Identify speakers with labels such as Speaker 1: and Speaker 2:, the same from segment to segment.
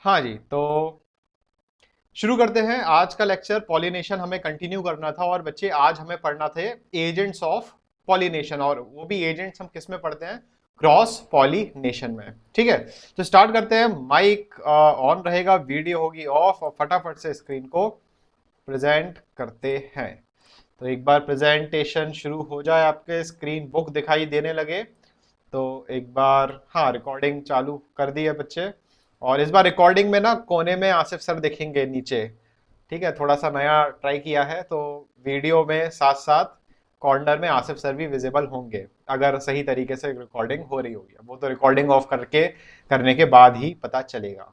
Speaker 1: हाँ जी, तो शुरू करते हैं आज का लेक्चर। पॉलिनेशन हमें कंटिन्यू करना था और बच्चे आज हमें पढ़ना थे एजेंट्स ऑफ पॉलिनेशन, और वो भी एजेंट्स हम किस में पढ़ते हैं? क्रॉस पॉलिनेशन में। ठीक है, तो स्टार्ट करते हैं। माइक ऑन रहेगा, वीडियो होगी ऑफ, और फटाफट से स्क्रीन को प्रेजेंट करते हैं। तो एक बार प्रेजेंटेशन शुरू हो जाए, आपके स्क्रीन बुक दिखाई देने लगे तो एक बार, हाँ, रिकॉर्डिंग चालू कर दी है बच्चे। और इस बार रिकॉर्डिंग में ना कोने में आसिफ सर दिखेंगे नीचे। ठीक है, थोड़ा सा नया ट्राई किया है, तो वीडियो में साथ साथ कॉर्नर में आसिफ सर भी विजिबल होंगे अगर सही तरीके से रिकॉर्डिंग हो रही होगी। वो तो रिकॉर्डिंग ऑफ करके करने के बाद ही पता चलेगा।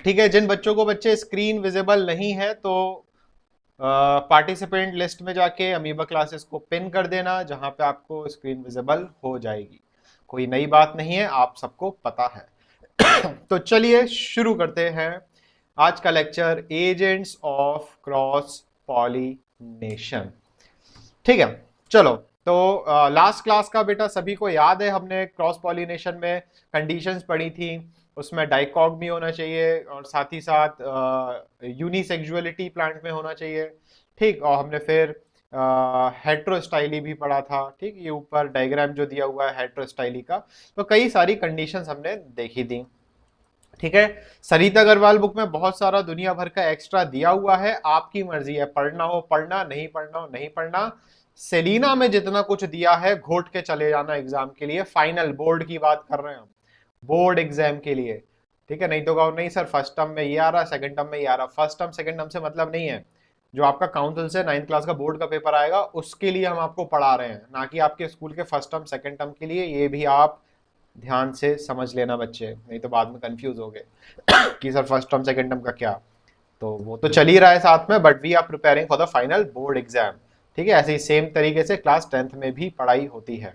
Speaker 1: ठीक है, जिन बच्चों को बच्चे स्क्रीन विजिबल नहीं है तो पार्टिसिपेंट लिस्ट में जाके अमीबा क्लासेस को पिन कर देना, जहां पे आपको स्क्रीन विजिबल हो जाएगी। कोई नई बात नहीं है, आप सबको पता है। तो चलिए शुरू करते हैं आज का lecture, agents of cross pollination. ठीक है, चलो। तो लास्ट क्लास का बेटा सभी को याद है, हमने क्रॉस पॉलिनेशन में कंडीशंस पढ़ी थी। उसमें डाइकॉग भी होना चाहिए और साथ ही साथ यूनिसेक्सुअलिटी प्लांट में होना चाहिए। ठीक, और हमने फिर हेट्रोस्टाइली भी पढ़ा था। ठीक, ये ऊपर डायग्राम जो दिया हुआ है हेट्रोस्टाइली का, तो कई सारी कंडीशंस हमने देखी थी। ठीक है, सरिता अग्रवाल बुक में बहुत सारा दुनिया भर का एक्स्ट्रा दिया हुआ है, आपकी मर्जी है, पढ़ना हो पढ़ना, नहीं पढ़ना हो नहीं पढ़ना। सेलिना में जितना कुछ दिया है घोट के चले जाना एग्जाम के लिए। फाइनल बोर्ड की बात कर रहे हैं हम, बोर्ड एग्जाम के लिए। ठीक है, नहीं तो कहो नहीं सर फर्स्ट टर्म में ये आ रहा, सेकंड टर्म में ये आ रहा। फर्स्ट टर्म सेकंड टर्म से मतलब नहीं है। जो आपका काउंसिल से 9th क्लास का बोर्ड का पेपर आएगा उसके लिए हम आपको पढ़ा रहे हैं, ना कि आपके स्कूल के फर्स्ट टर्म सेकंड टर्म के लिए। ये भी आप ध्यान से समझ लेना बच्चे, नहीं तो बाद में कंफ्यूज हो गए कि sir first term second term का क्या। तो वो तो चल ही रहा है साथ में, but we are preparing for the final board exam. ठीक है, ऐसे ही सेम तरीके से क्लास 10th में भी पढ़ाई होती है।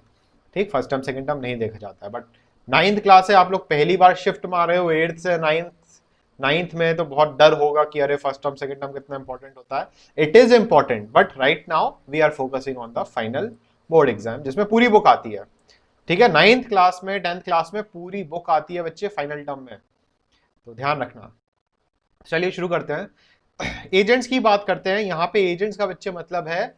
Speaker 1: ठीक, फर्स्ट टर्म सेकंड टर्म नहीं देखा जाता है, बट 9th क्लास से आप लोग पहली बार शिफ्ट मारे हो 8th से 9th। 9th में तो बहुत डर होगा कि अरे फर्स्ट टर्म सेकंड टर्म कितना इंपॉर्टेंट होता है। It is important, but right now we are focusing on the final board exam, जिसमें पूरी बुक आती है। ठीक है, 9th क्लास में 10th क्लास में पूरी बुक आती है बच्चे फाइनल टर्म में, तो ध्यान रखना। चलिए शुरू करते हैं। एजेंट्स की बात करते हैं। यहाँ पे एजेंट्स का बच्चे मतलब है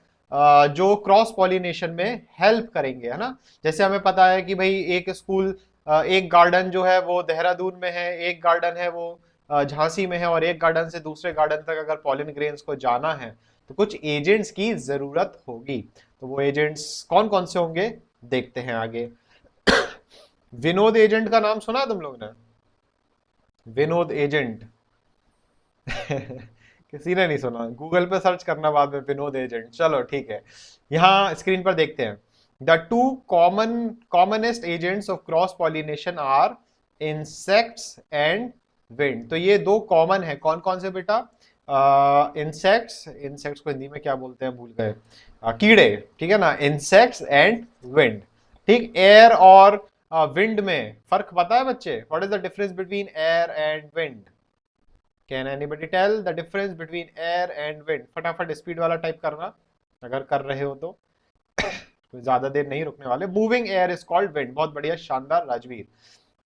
Speaker 1: जो क्रॉस पॉलिनेशन में हेल्प करेंगे, है ना। जैसे हमें पता है कि भाई एक स्कूल, एक गार्डन जो है वो देहरादून में है, एक गार्डन है वो झांसी में है, और एक गार्डन से दूसरे गार्डन तक अगर पॉलिन ग्रेन्स को जाना है तो कुछ एजेंट्स की जरूरत होगी। तो वो एजेंट्स कौन कौन से होंगे देखते हैं आगे। विनोद एजेंट का नाम सुना है तुम लोग ने? विनोद एजेंट किसी ने नहीं सुना? गूगल पे सर्च करना बाद में, विनोद एजेंट। चलो ठीक है, यहाँ स्क्रीन पर देखते हैं। The two commonest agents of cross pollination are insects and wind. तो ये दो कॉमन है, कौन कौन से बेटा? इंसेक्ट्स, इंसेक्ट्स को हिंदी में क्या बोलते हैं भूल गए, कीड़े। ठीक है ना, इंसेक्ट्स एंड विंड। ठीक, एयर और विंड में फर्क पता है बच्चे? What is the difference between air and wind? Can anybody tell the difference between air and wind? फटाफट स्पीड वाला टाइप करना अगर कर रहे हो तो, कोई ज्यादा देर नहीं रुकने वाले। Moving air is called wind. बहुत बढ़िया, शानदार राजवीर।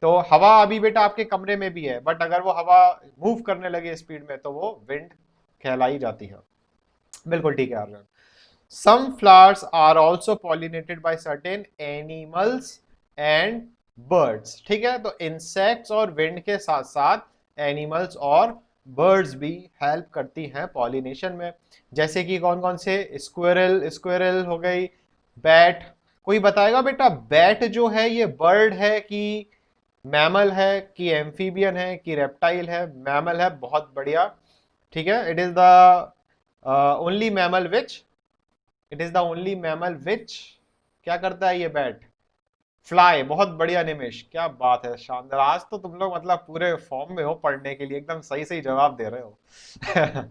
Speaker 1: तो हवा अभी बेटा आपके कमरे में भी है, बट अगर वो हवा मूव करने लगे स्पीड में तो वो विंड कहलाई जाती है। बिल्कुल ठीक है Arjun. Some flowers are also pollinated by certain animals and birds। ठीक है, तो इंसेक्ट्स और विंड के साथ साथ एनिमल्स और बर्ड्स भी हेल्प करती हैं पॉलिनेशन में। जैसे कि कौन कौन से? स्क्विरल, स्क्विरल हो गई, बैट। कोई बताएगा बेटा बैट जो है ये बर्ड है कि मैमल है कि एम्फीबियन है कि रेप्टाइल है? मैमल है, बहुत बढ़िया। ठीक है, it is the only mammal which, it is the only mammal which, क्या करता है ये बैट? फ्लाई। बहुत बढ़िया निमेश, क्या बात है, शानदार। आज तो तुम लोग मतलब पूरे फॉर्म में हो पढ़ने के लिए, एकदम सही सही जवाब दे रहे हो।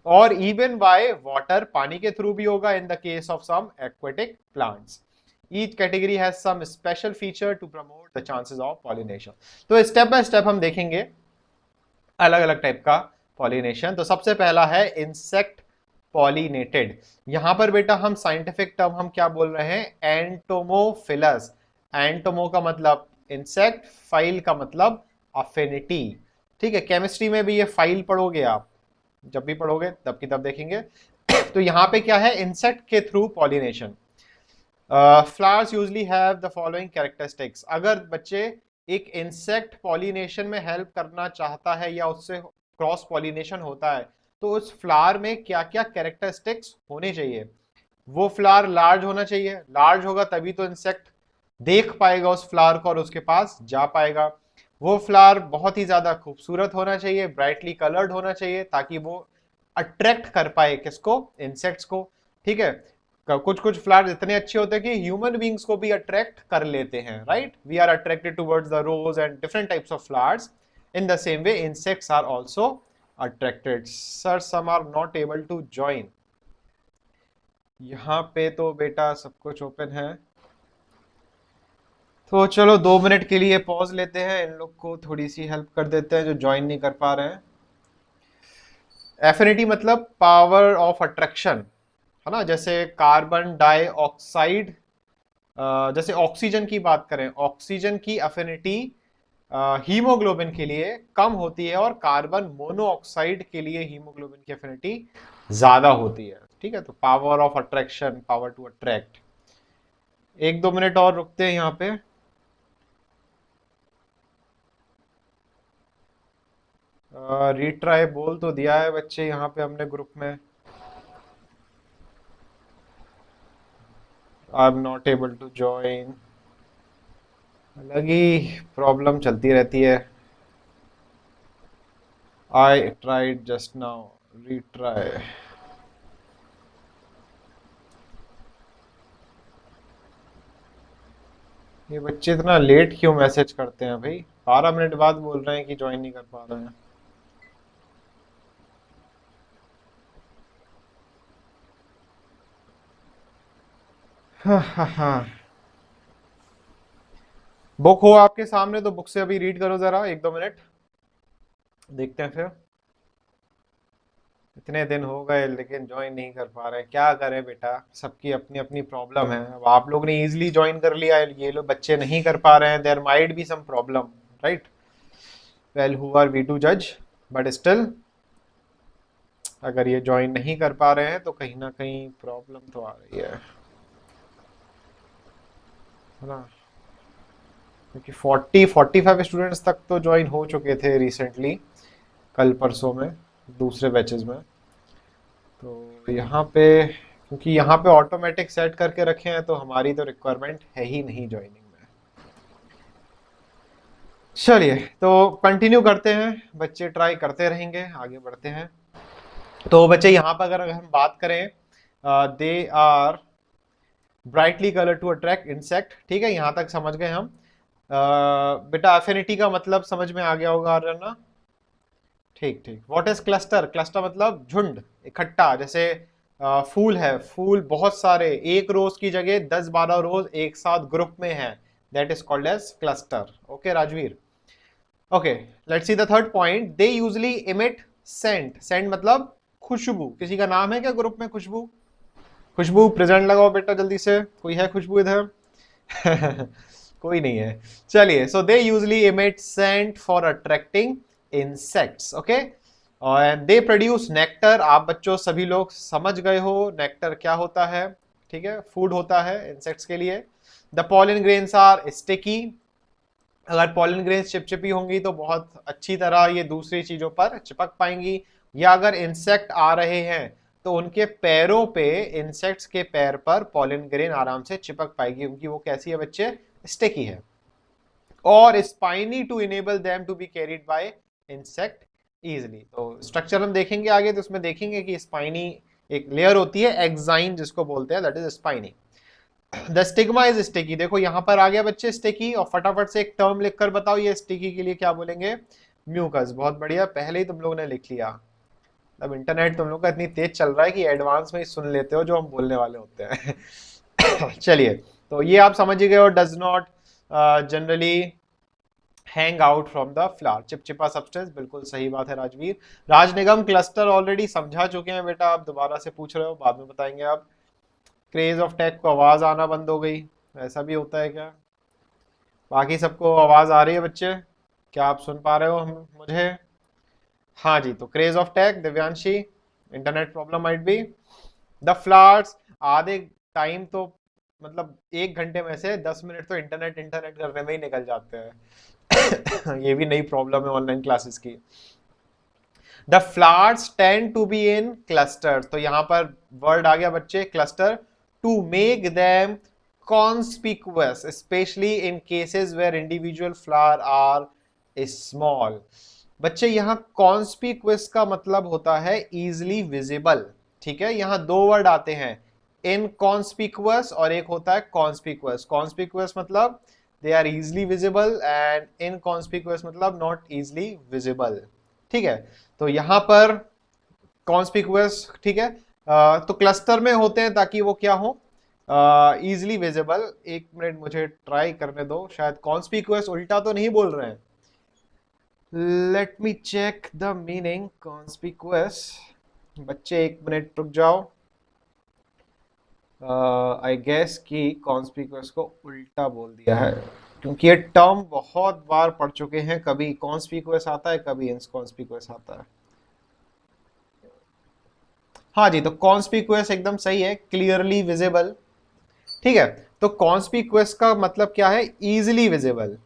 Speaker 1: और इवन बाय वाटर, पानी के थ्रू भी होगा in the case of some aquatic plants. Each category has some special feature to promote the chances of pollination. तो स्टेप बाय स्टेप हम देखेंगे अलग अलग टाइप का पॉलिनेशन। तो सबसे पहला है इंसेक्ट पॉलिनेटेड। यहां पर बेटा हम साइंटिफिक टर्म हम क्या बोल रहे हैं? एंटोमोफिलस। एंटोमो का मतलब इंसेक्ट, फाइल का मतलब अफिनिटी। ठीक है, केमिस्ट्री में भी ये फाइल पढ़ोगे आप, जब भी पढ़ोगे तब की तब देखेंगे। तो यहाँ पे क्या है, इंसेक्ट के through pollination. Flowers usually have the following characteristics. अगर बच्चे एक इंसेक्ट पॉलिनेशन में हेल्प करना चाहता है या उससे क्रॉस पॉलिनेशन होता है, तो उस फ्लावर में क्या क्या कैरेक्टरिस्टिक्स होने चाहिए। वो फ्लावर लार्ज होना चाहिए, लार्ज होगा तभी तो इंसेक्ट देख पाएगा उस फ्लावर को और उसके पास जा पाएगा। वो फ्लावर बहुत ही ज्यादा खूबसूरत होना चाहिए, ब्राइटली कलर्ड होना चाहिए, ताकि वो अट्रैक्ट कर पाए किसको, इंसेक्ट्स को। ठीक है, कुछ कुछ फ्लावर्स इतने अच्छे होते हैं कि ह्यूमन बींग्स को भी अट्रैक्ट कर लेते हैं, right. We are attracted towards the rose and different types of flowers. In the same way insects are also attracted. Sir some are not able to join. यहाँ पे तो बेटा सब कुछ ओपन है, तो चलो 2 मिनट के लिए पॉज लेते हैं, इन लोग को थोड़ी सी हेल्प कर देते हैं जो ज्वाइन नहीं कर पा रहे हैं। एफिनिटी मतलब पावर ऑफ अट्रैक्शन, है ना। जैसे कार्बन डाइऑक्साइड, जैसे ऑक्सीजन की बात करें, ऑक्सीजन की एफिनिटी हीमोग्लोबिन के लिए कम होती है और कार्बन मोनोऑक्साइड के लिए हीमोग्लोबिन की एफिनिटी ज्यादा होती है। ठीक है, तो power of attraction, power to attract. 1-2 minute और रुकते हैं यहाँ पे। रीट्राई बोल तो दिया है बच्चे यहाँ पे हमने ग्रुप में। I am not able to join. अलग ही प्रॉब्लम चलती रहती है। I tried just now, retry. ये बच्चे इतना लेट क्यों मैसेज करते हैं भाई, 12 मिनट बाद बोल रहे हैं कि ज्वाइन नहीं कर पा रहे हैं। हाँ हाँ हाँ, बुक हो आपके सामने तो बुक से अभी रीड करो जरा, 1-2 मिनट देखते हैं फिर। इतने दिन हो गए लेकिन ज्वाइन नहीं कर पा रहे, क्या करें बेटा, सबकी अपनी अपनी प्रॉब्लम है। अब आप लोग ने इजीली ज्वाइन कर लिया, ये लोग बच्चे नहीं कर पा रहे हैं, there might be some problem, right. Well who are we to जज, बट स्टिल अगर ये ज्वाइन नहीं कर पा रहे हैं तो कहीं ना कहीं प्रॉब्लम तो आ रही है ना। क्योंकि 40-45 स्टूडेंट्स तक तो ज्वाइन हो चुके थे रिसेंटली, कल परसों में, दूसरे बैचेस में। तो यहाँ पे, क्योंकि यहाँ पे ऑटोमेटिक सेट करके रखे हैं, तो हमारी तो रिक्वायरमेंट है ही नहीं ज्वाइनिंग में। चलिए तो कंटिन्यू करते हैं, बच्चे ट्राई करते रहेंगे, आगे बढ़ते हैं। तो बच्चे यहाँ पर अगर हम बात करें, they are brightly colour to attract insect. ठीक है, यहाँ तक समझ गए हम। बेटा एफिनिटी का मतलब समझ में आ गया होगा ना। ठीक ठीक। व्हाट इज क्लस्टर, क्लस्टर मतलब झुंड, इकट्ठा। जैसे फूल है, फूल बहुत सारे, एक रोज की जगह 10-12 रोज एक साथ ग्रुप में है, that is called as cluster. Okay Rajveer. Okay, let's see the third point. They usually emit scent, scent मतलब खुशबू। किसी का नाम है क्या ग्रुप में खुशबू? खुशबू प्रेजेंट लगाओ बेटा जल्दी से, कोई है खुशबू इधर? कोई नहीं है। चलिए, so they usually emit scent for attracting insects. Okay, और दे प्रोड्यूस नेक्टर। आप बच्चों सभी लोग समझ गए हो नेक्टर क्या होता है। ठीक है, फूड होता है इंसेक्ट्स के लिए। The pollen grains are sticky. अगर पॉलन ग्रेन्स चिपचिपी होंगी तो बहुत अच्छी तरह ये दूसरी चीजों पर चिपक पाएंगी। या अगर इंसेक्ट आ रहे हैं तो उनके पैरों पे, इंसेक्ट्स के पैर पर पॉलन ग्रेन आराम से चिपक पाएगी, क्योंकि वो कैसी है बच्चे, स्टिकी है। और spiny to enable them to be carried by insect easily. तो स्ट्रक्चर हम देखेंगे आगे, तो उसमें देखेंगे कि स्पाइनी एक लेयर होती है, एक्साइन जिसको बोलते हैं, that is spiny. The stigma is sticky. देखो यहाँ पर आ गया बच्चे स्टिकी, और फटाफट से एक टर्म लिखकर बताओ ये स्टिकी के लिए क्या बोलेंगे? म्यूकस। बहुत बढ़िया, पहले ही तुम लोगों ने लिख लिया। अब इंटरनेट तुम लोग का इतनी तेज चल रहा है कि एडवांस में ही सुन लेते हो जो हम बोलने वाले होते हैं। चलिए, तो ये आप समझ ही गए हो। Does not generally hang out from the flower, चिपचिपा सब्सटेंस, बिल्कुल सही बात है राजवीर। राज निगम क्लस्टर ऑलरेडी समझा चुके हैं बेटा, आप दोबारा से पूछ रहे हो, बाद में बताएंगे आप। क्रेज ऑफ टेक को आवाज आना बंद हो गई, ऐसा भी होता है क्या? बाकी सबको आवाज आ रही है बच्चे? क्या आप सुन पा रहे हो हम मुझे? हाँ जी, तो craze of tech, Divyanshi, internet problem might be the flowers. आधे टाइम तो मतलब 1 घंटे में से 10 मिनट तो इंटरनेट इंटरनेट करने में ही निकल जाते हैं। ये भी नई प्रॉब्लम है ऑनलाइन क्लासेस की। The flowers tend to be in cluster, तो यहां पर वर्ड आ गया बच्चे cluster, to make them conspicuous specially in cases where individual flower are small. बच्चे यहां कॉन्स्पिकुअस का मतलब होता है इजिली विजिबल। ठीक है, यहां दो वर्ड आते हैं, इनकॉन्स्पिकुअस और एक होता है कॉन्स्पिकुअस। कॉन्स्पिकुअस मतलब they are easily visible and inconspicuous मतलब नॉट इजिली विजिबल। ठीक है, तो यहां पर कॉन्स्पिकुअस, ठीक है, तो क्लस्टर में होते हैं ताकि वो क्या हो, इजिली विजिबल। एक मिनट मुझे ट्राई करने दो, शायद कॉन्स्पिकुअस उल्टा तो नहीं बोल रहे हैं। Let me check the meaning conspicuous. बच्चे एक मिनट रुक जाओ। आई गेस कि कॉन्स्पिकुअस को उल्टा बोल दिया है, क्योंकि ये टर्म बहुत बार पढ़ चुके हैं, कभी कॉन्स्पिकुअस आता है कभी इनकॉन्स्पिकुअस आता है। हाँ जी, तो कॉन्स्पिकुअस एकदम सही है, क्लियरली विजिबल। ठीक है, तो कॉन्स्पिकुअस का मतलब क्या है, इजिली विजिबल।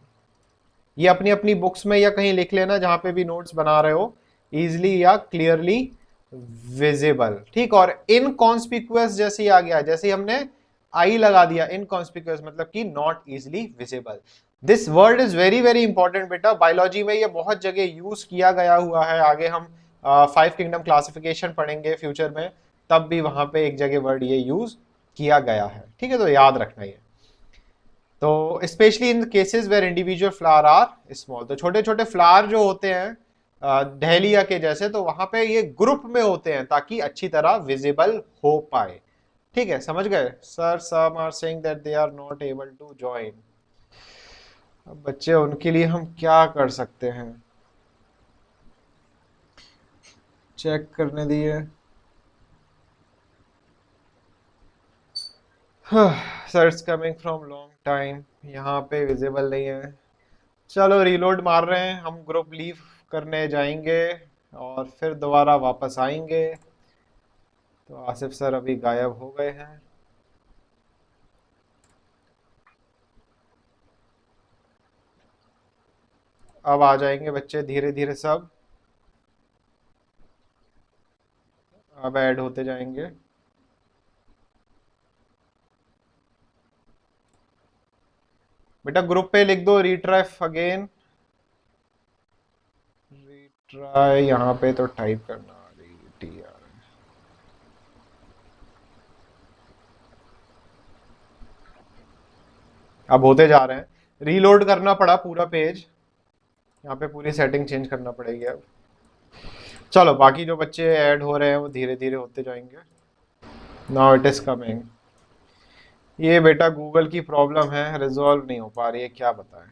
Speaker 1: ये अपनी अपनी बुक्स में या कहीं लिख लेना जहां पे भी नोट्स बना रहे हो, इजिली या क्लियरली विजिबल। ठीक, और इनकॉन्स्पिकुअस जैसे ही आ गया, जैसे ही हमने आई लगा दिया, इनकॉन्स्पिकुअस मतलब कि not easily visible. This word is very very important बेटा, बायोलॉजी में ये बहुत जगह यूज किया गया हुआ है। आगे हम 5 किंगडम क्लासिफिकेशन पढ़ेंगे फ्यूचर में, तब भी वहां पे एक जगह वर्ड ये यूज किया गया है। ठीक है, तो याद रखना ये। तो specially in cases where individual flower are small, तो छोटे छोटे फ्लावर जो होते हैं डहलिया के जैसे, तो वहां पे ये ग्रुप में होते हैं ताकि अच्छी तरह विजिबल हो पाए। ठीक है, समझ गए sir? Some are saying that they are not able to join. अब बच्चे उनके लिए हम क्या कर सकते हैं, चेक करने दिए। Sir it's coming from long time, यहाँ पे विजिबल नहीं है। चलो रीलोड मार रहे हैं हम, ग्रुप लीव करने जाएंगे और फिर दोबारा वापस आएंगे। तो आसिफ सर अभी गायब हो गए हैं। अब आ जाएंगे बच्चे धीरे धीरे सब, अब ऐड होते जाएंगे। बेटा ग्रुप पे लिख दो रीट्राई अगेन, रीट्राई यहाँ पे तो टाइप करना रीटीआर। अब होते जा रहे हैं, रीलोड करना पड़ा पूरा पेज, यहाँ पे पूरी सेटिंग चेंज करना पड़ेगी अब। चलो बाकी जो बच्चे ऐड हो रहे हैं वो धीरे धीरे होते जाएंगे। Now it is coming. ये बेटा गूगल की प्रॉब्लम है, रिजॉल्व नहीं हो पा रही है, क्या बताएं।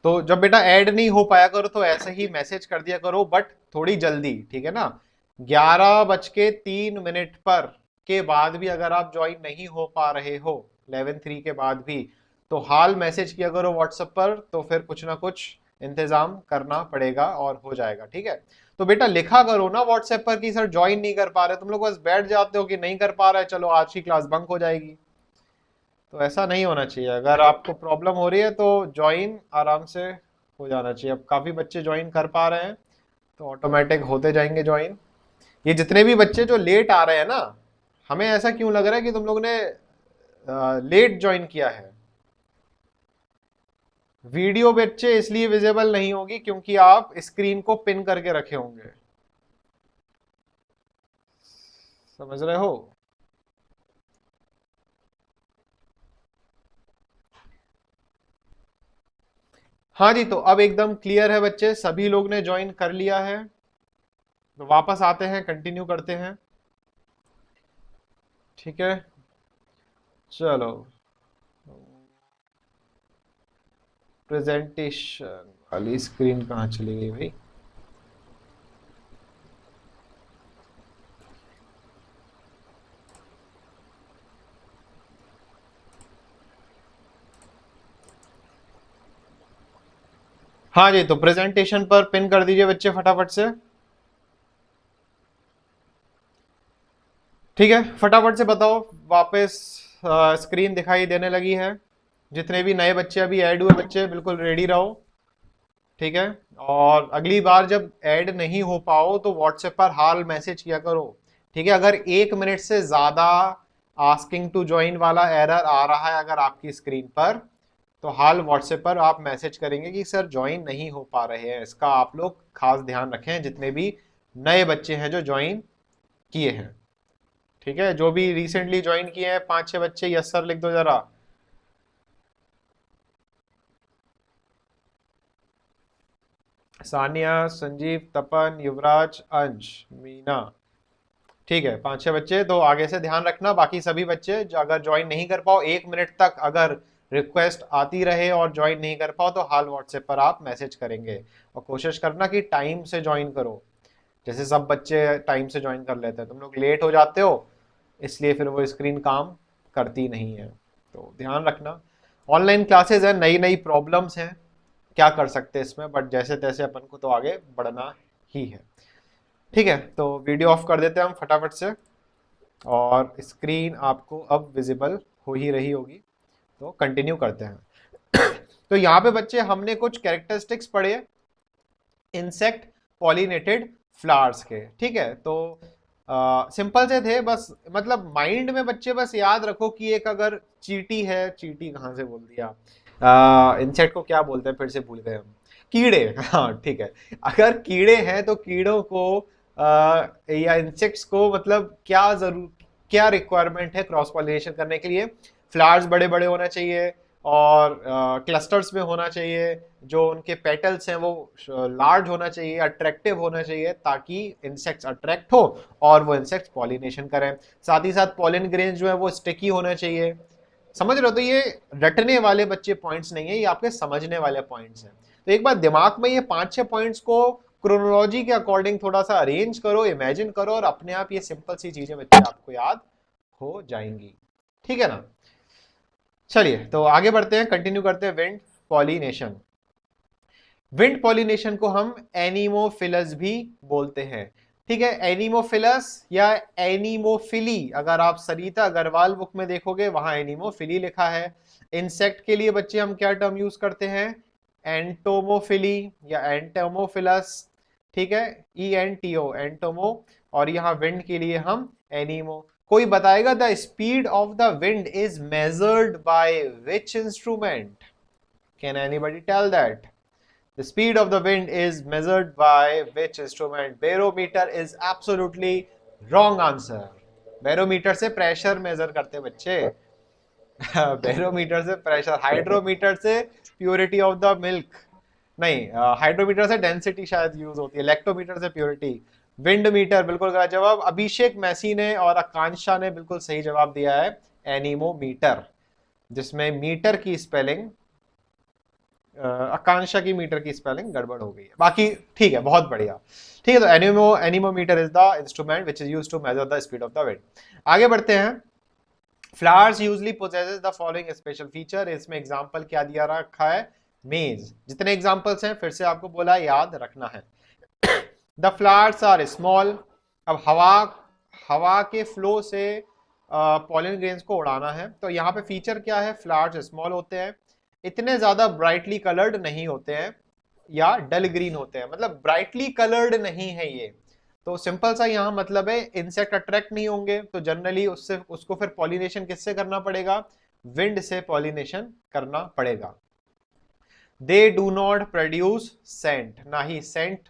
Speaker 1: तो जब बेटा ऐड नहीं हो पाया करो तो ऐसे ही मैसेज कर दिया करो, बट थोड़ी जल्दी, ठीक है ना। 11:03 पर के बाद भी अगर आप ज्वाइन नहीं हो पा रहे हो, 11:03 के बाद भी, तो हाल मैसेज किया करो व्हाट्सएप पर, तो फिर कुछ ना कुछ इंतजाम करना पड़ेगा और हो जाएगा। ठीक है, तो बेटा लिखा करो ना व्हाट्सएप पर कि सर ज्वाइन नहीं कर पा रहे, तुम लोग बस बैठ जाते हो कि नहीं कर पा रहे, चलो आज की क्लास बंक हो जाएगी। तो ऐसा नहीं होना चाहिए, अगर आपको प्रॉब्लम हो रही है तो ज्वाइन आराम से हो जाना चाहिए। अब काफ़ी बच्चे ज्वाइन कर पा रहे हैं तो ऑटोमेटिक होते जाएंगे ज्वाइन। ये जितने भी बच्चे जो लेट आ रहे हैं ना, हमें ऐसा क्यों लग रहा है कि तुम लोगों ने लेट ज्वाइन किया है। वीडियो बच्चे इसलिए विजिबल नहीं होगी क्योंकि आप स्क्रीन को पिन करके रखे होंगे, समझ रहे हो? हाँ जी, तो अब एकदम क्लियर है बच्चे, सभी लोग ने ज्वाइन कर लिया है। तो वापस आते हैं, कंटिन्यू करते हैं। ठीक है, चलो प्रेजेंटेशन वाली स्क्रीन कहाँ चली गई भाई? हाँ जी, तो प्रेजेंटेशन पर पिन कर दीजिए बच्चे फटाफट से। ठीक है, फटाफट से बताओ। वापस स्क्रीन दिखाई देने लगी है। जितने भी नए बच्चे अभी ऐड हुए बच्चे, बिल्कुल रेडी रहो। ठीक है, और अगली बार जब ऐड नहीं हो पाओ तो व्हाट्सएप पर हाल मैसेज किया करो। ठीक है, अगर 1 मिनट से ज्यादा आस्किंग टू ज्वाइन वाला एरर आ रहा है अगर आपकी स्क्रीन पर, तो हाल व्हाट्सएप पर आप मैसेज करेंगे कि सर ज्वाइन नहीं हो पा रहे हैं। इसका आप लोग खास ध्यान रखें, जितने भी नए बच्चे हैं जो ज्वाइन किए हैं। ठीक है, जो भी रिसेंटली ज्वाइन किए हैं 5-6 बच्चे, यस सर लिख दो जरा। सानिया, संजीव, तपन, युवराज, अंश, मीना। ठीक है, 5-6 बच्चे तो आगे से ध्यान रखना। बाकी सभी बच्चे जो अगर ज्वाइन नहीं कर पाओ, 1 मिनट तक अगर रिक्वेस्ट आती रहे और ज्वाइन नहीं कर पाओ, तो हाल व्हाट्सएप पर आप मैसेज करेंगे। और कोशिश करना कि टाइम से ज्वाइन करो, जैसे सब बच्चे टाइम से ज्वाइन कर लेते हैं। तुम लोग लेट हो जाते हो, इसलिए फिर वो स्क्रीन काम करती नहीं है, तो ध्यान रखना। ऑनलाइन क्लासेस है, नई नई प्रॉब्लम्स हैं, क्या कर सकते हैं इसमें, बट जैसे तैसे अपन को तो आगे बढ़ना ही है। ठीक है, तो वीडियो ऑफ कर देते हैं हम फटाफट से, और स्क्रीन आपको अब विजिबल हो ही रही होगी, तो कंटिन्यू करते हैं। तो यहाँ पे बच्चे हमने कुछ कैरेक्टरिस्टिक्स पढ़े इंसेक्ट पॉलिनेटेड फ्लावर्स के। ठीक है, तो सिंपल से थे बस, मतलब माइंड में बच्चे बस याद रखो कि एक अगर चींटी है, चींटी कहाँ से बोल दिया, इंसेक्ट को क्या बोलते हैं फिर से भूल गए हम, कीड़े। हाँ ठीक है, अगर कीड़े हैं तो कीड़ों को या इंसेक्ट्स को मतलब क्या रिक्वायरमेंट है क्रॉस पॉलिनेशन करने के लिए। फ्लावर्स बड़े बड़े होना चाहिए और क्लस्टर्स में होना चाहिए। जो उनके पेटल्स हैं वो लार्ज होना चाहिए, अट्रैक्टिव होना चाहिए, ताकि इंसेक्ट्स अट्रैक्ट हो और वो इंसेक्ट्स पॉलिनेशन करें। साथ ही साथ पॉलिन ग्रेन्स जो है वो स्टिकी होना चाहिए। समझ रहे हो, तो ये रटने वाले बच्चे पॉइंट्स नहीं है, ये आपके समझने वाले पॉइंट्स हैं। तो एक बार दिमाग में ये 5-6 पॉइंट्स को क्रोनोलॉजी के अकॉर्डिंग थोड़ा सा अरेंज करो, इमेजिन करो, और अपने आप ये सिंपल सी चीजें बच्चे आपको याद हो जाएंगी। ठीक है ना। चलिए तो आगे बढ़ते हैं, कंटिन्यू करते हैं। Wind pollination. विंड पॉलिनेशन को हम एनिमोफिलस भी बोलते हैं। ठीक है, एनिमोफिलस या एनिमोफिली, अगर आप सरिता अग्रवाल बुक में देखोगे वहां एनिमोफिली लिखा है। इंसेक्ट के लिए बच्चे हम क्या टर्म यूज करते हैं, एंटोमोफिली या एंटोमोफिलस। ठीक है, ENTO एंटोमो, और यहाँ विंड के लिए हम एनिमो। कोई बताएगा the speed of the wind is measured by which instrument? Can anybody tell that? The speed of the wind is measured by which instrument? Barometer is absolutely wrong answer. Barometer से pressure measure करते बच्चे। Barometer से pressure, hydrometer से purity of the milk नहीं, hydrometer से density शायद use होती है, इलेक्ट्रोमीटर से प्योरिटी। विंड मीटर बिल्कुल गलत जवाब। अभिषेक मैसी ने और आकांक्षा ने बिल्कुल सही जवाब दिया है, एनीमोमीटर, जिसमें मीटर की स्पेलिंग, आकांक्षा की मीटर की स्पेलिंग गड़बड़ हो गई है, बाकी ठीक है, बहुत बढ़िया। ठीक है, तो anemometer is the instrument which is used to measure the speed of the wind. आगे बढ़ते हैं। Flowers usually possesses the following special feature. इसमें एग्जांपल क्या दिया रखा है, मेज। जितने एग्जांपल्स हैं फिर से आपको बोला याद रखना है। The flowers are small. अब हवा के फ्लो से पॉलन ग्रेन्स को उड़ाना है, तो यहाँ पे फीचर क्या है, फ्लावर्स स्मॉल होते हैं, इतने ज्यादा ब्राइटली कलर्ड नहीं होते हैं, या डल ग्रीन होते हैं, मतलब ब्राइटली कलर्ड नहीं है ये। तो सिंपल सा यहाँ मतलब है, इंसेक्ट अट्रैक्ट नहीं होंगे, तो जनरली उसको फिर पॉलिनेशन किससे करना पड़ेगा, विंड से पॉलिनेशन करना पड़ेगा। They do not produce scent, ना ही सेंट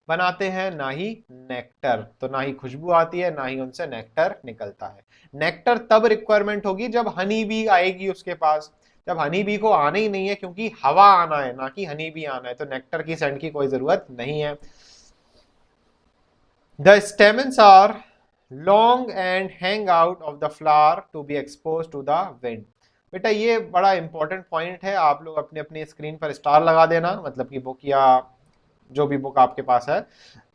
Speaker 1: बनाते हैं ना ही नेक्टर, तो ना ही खुशबू आती है ना ही उनसे नेक्टर निकलता है। नेक्टर तब रिक्वायरमेंट होगी जब हनी बी आएगी उसके पास। जब हनी बी को आना ही नहीं है, क्योंकि हवा आना है ना कि हनी बी आना है, तो नेक्टर की सेंट की कोई जरूरत नहीं है। The stamens are long and hang out of the flower to be expose to the wind. बेटा ये बड़ा इंपॉर्टेंट पॉइंट है, आप लोग अपने अपनी स्क्रीन पर स्टार लगा देना, मतलब कि बुक या जो भी बुक आपके पास है,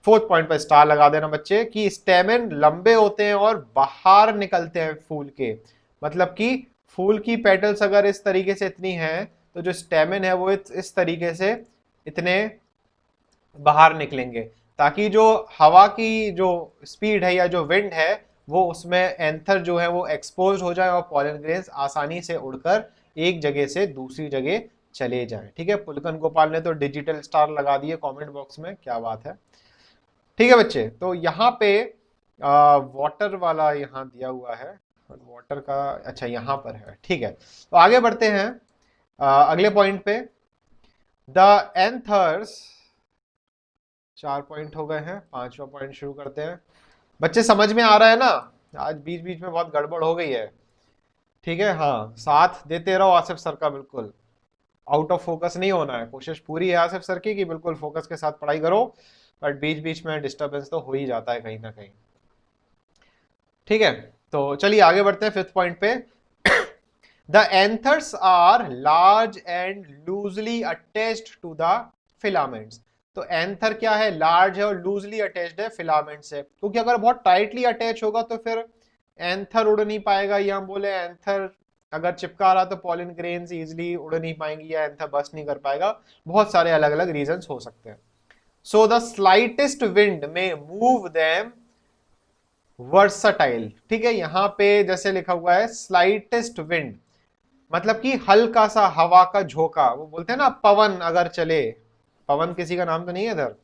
Speaker 1: 4th पॉइंट पर स्टार लगा देना बच्चे, कि स्टेमन लंबे होते हैं और बाहर निकलते हैं फूल के। मतलब कि फूल की पेटल्स अगर इस तरीके से इतनी हैं, तो जो स्टेमन है वो इस तरीके से इतने बाहर निकलेंगे, ताकि जो हवा की जो स्पीड है या जो विंड है वो उसमें एंथर जो है वो एक्सपोज हो जाए और पॉलन ग्रेन्स आसानी से उड़कर एक जगह से दूसरी जगह चले जाएं। ठीक है, पुलकन गोपाल ने तो डिजिटल स्टार लगा दिए कमेंट बॉक्स में, क्या बात है। ठीक है बच्चे, तो यहाँ पे वाटर वाला यहाँ दिया हुआ है, वाटर का अच्छा यहाँ पर है। ठीक है, तो आगे बढ़ते हैं अगले पॉइंट पे। द एंथर्स, 4 पॉइंट हो गए हैं, 5वां पॉइंट शुरू करते हैं। बच्चे समझ में आ रहा है ना? आज बीच बीच में बहुत गड़बड़ हो गई है। ठीक है, हाँ, साथ देते रहो आसिफ सर का, बिल्कुल आउट ऑफ फोकस नहीं होना है। कोशिश पूरी है आसिफ सर की कि बिल्कुल फोकस के साथ पढ़ाई करो, बट बीच बीच में डिस्टरबेंस तो हो ही जाता है कहीं ना कहीं। ठीक है, तो चलिए आगे बढ़ते हैं 5th पॉइंट पे। The anthers are large and loosely attached to the filaments. तो एंथर क्या है? लार्ज है और लूजली अटैच्ड है फिलामेंट से, क्योंकि अगर बहुत टाइटली अटैच होगा तो फिर एंथर उड़ नहीं पाएगा, या हम बोले एंथर अगर चिपका रहा तो पॉलन ग्रेन्स इजिली उड़ नहीं पाएंगी या एंथर बस्ट नहीं कर पाएगा। बहुत सारे अलग अलग रीजंस हो सकते हैं। सो द स्लाइटेस्ट विंड में मूव देम वर्सटाइल। ठीक है, यहां पे जैसे लिखा हुआ है स्लाइटेस्ट विंड, मतलब कि हल्का सा हवा का झोंका, वो बोलते हैं ना पवन अगर चले, पवन किसी का नाम तो नहीं है इधर,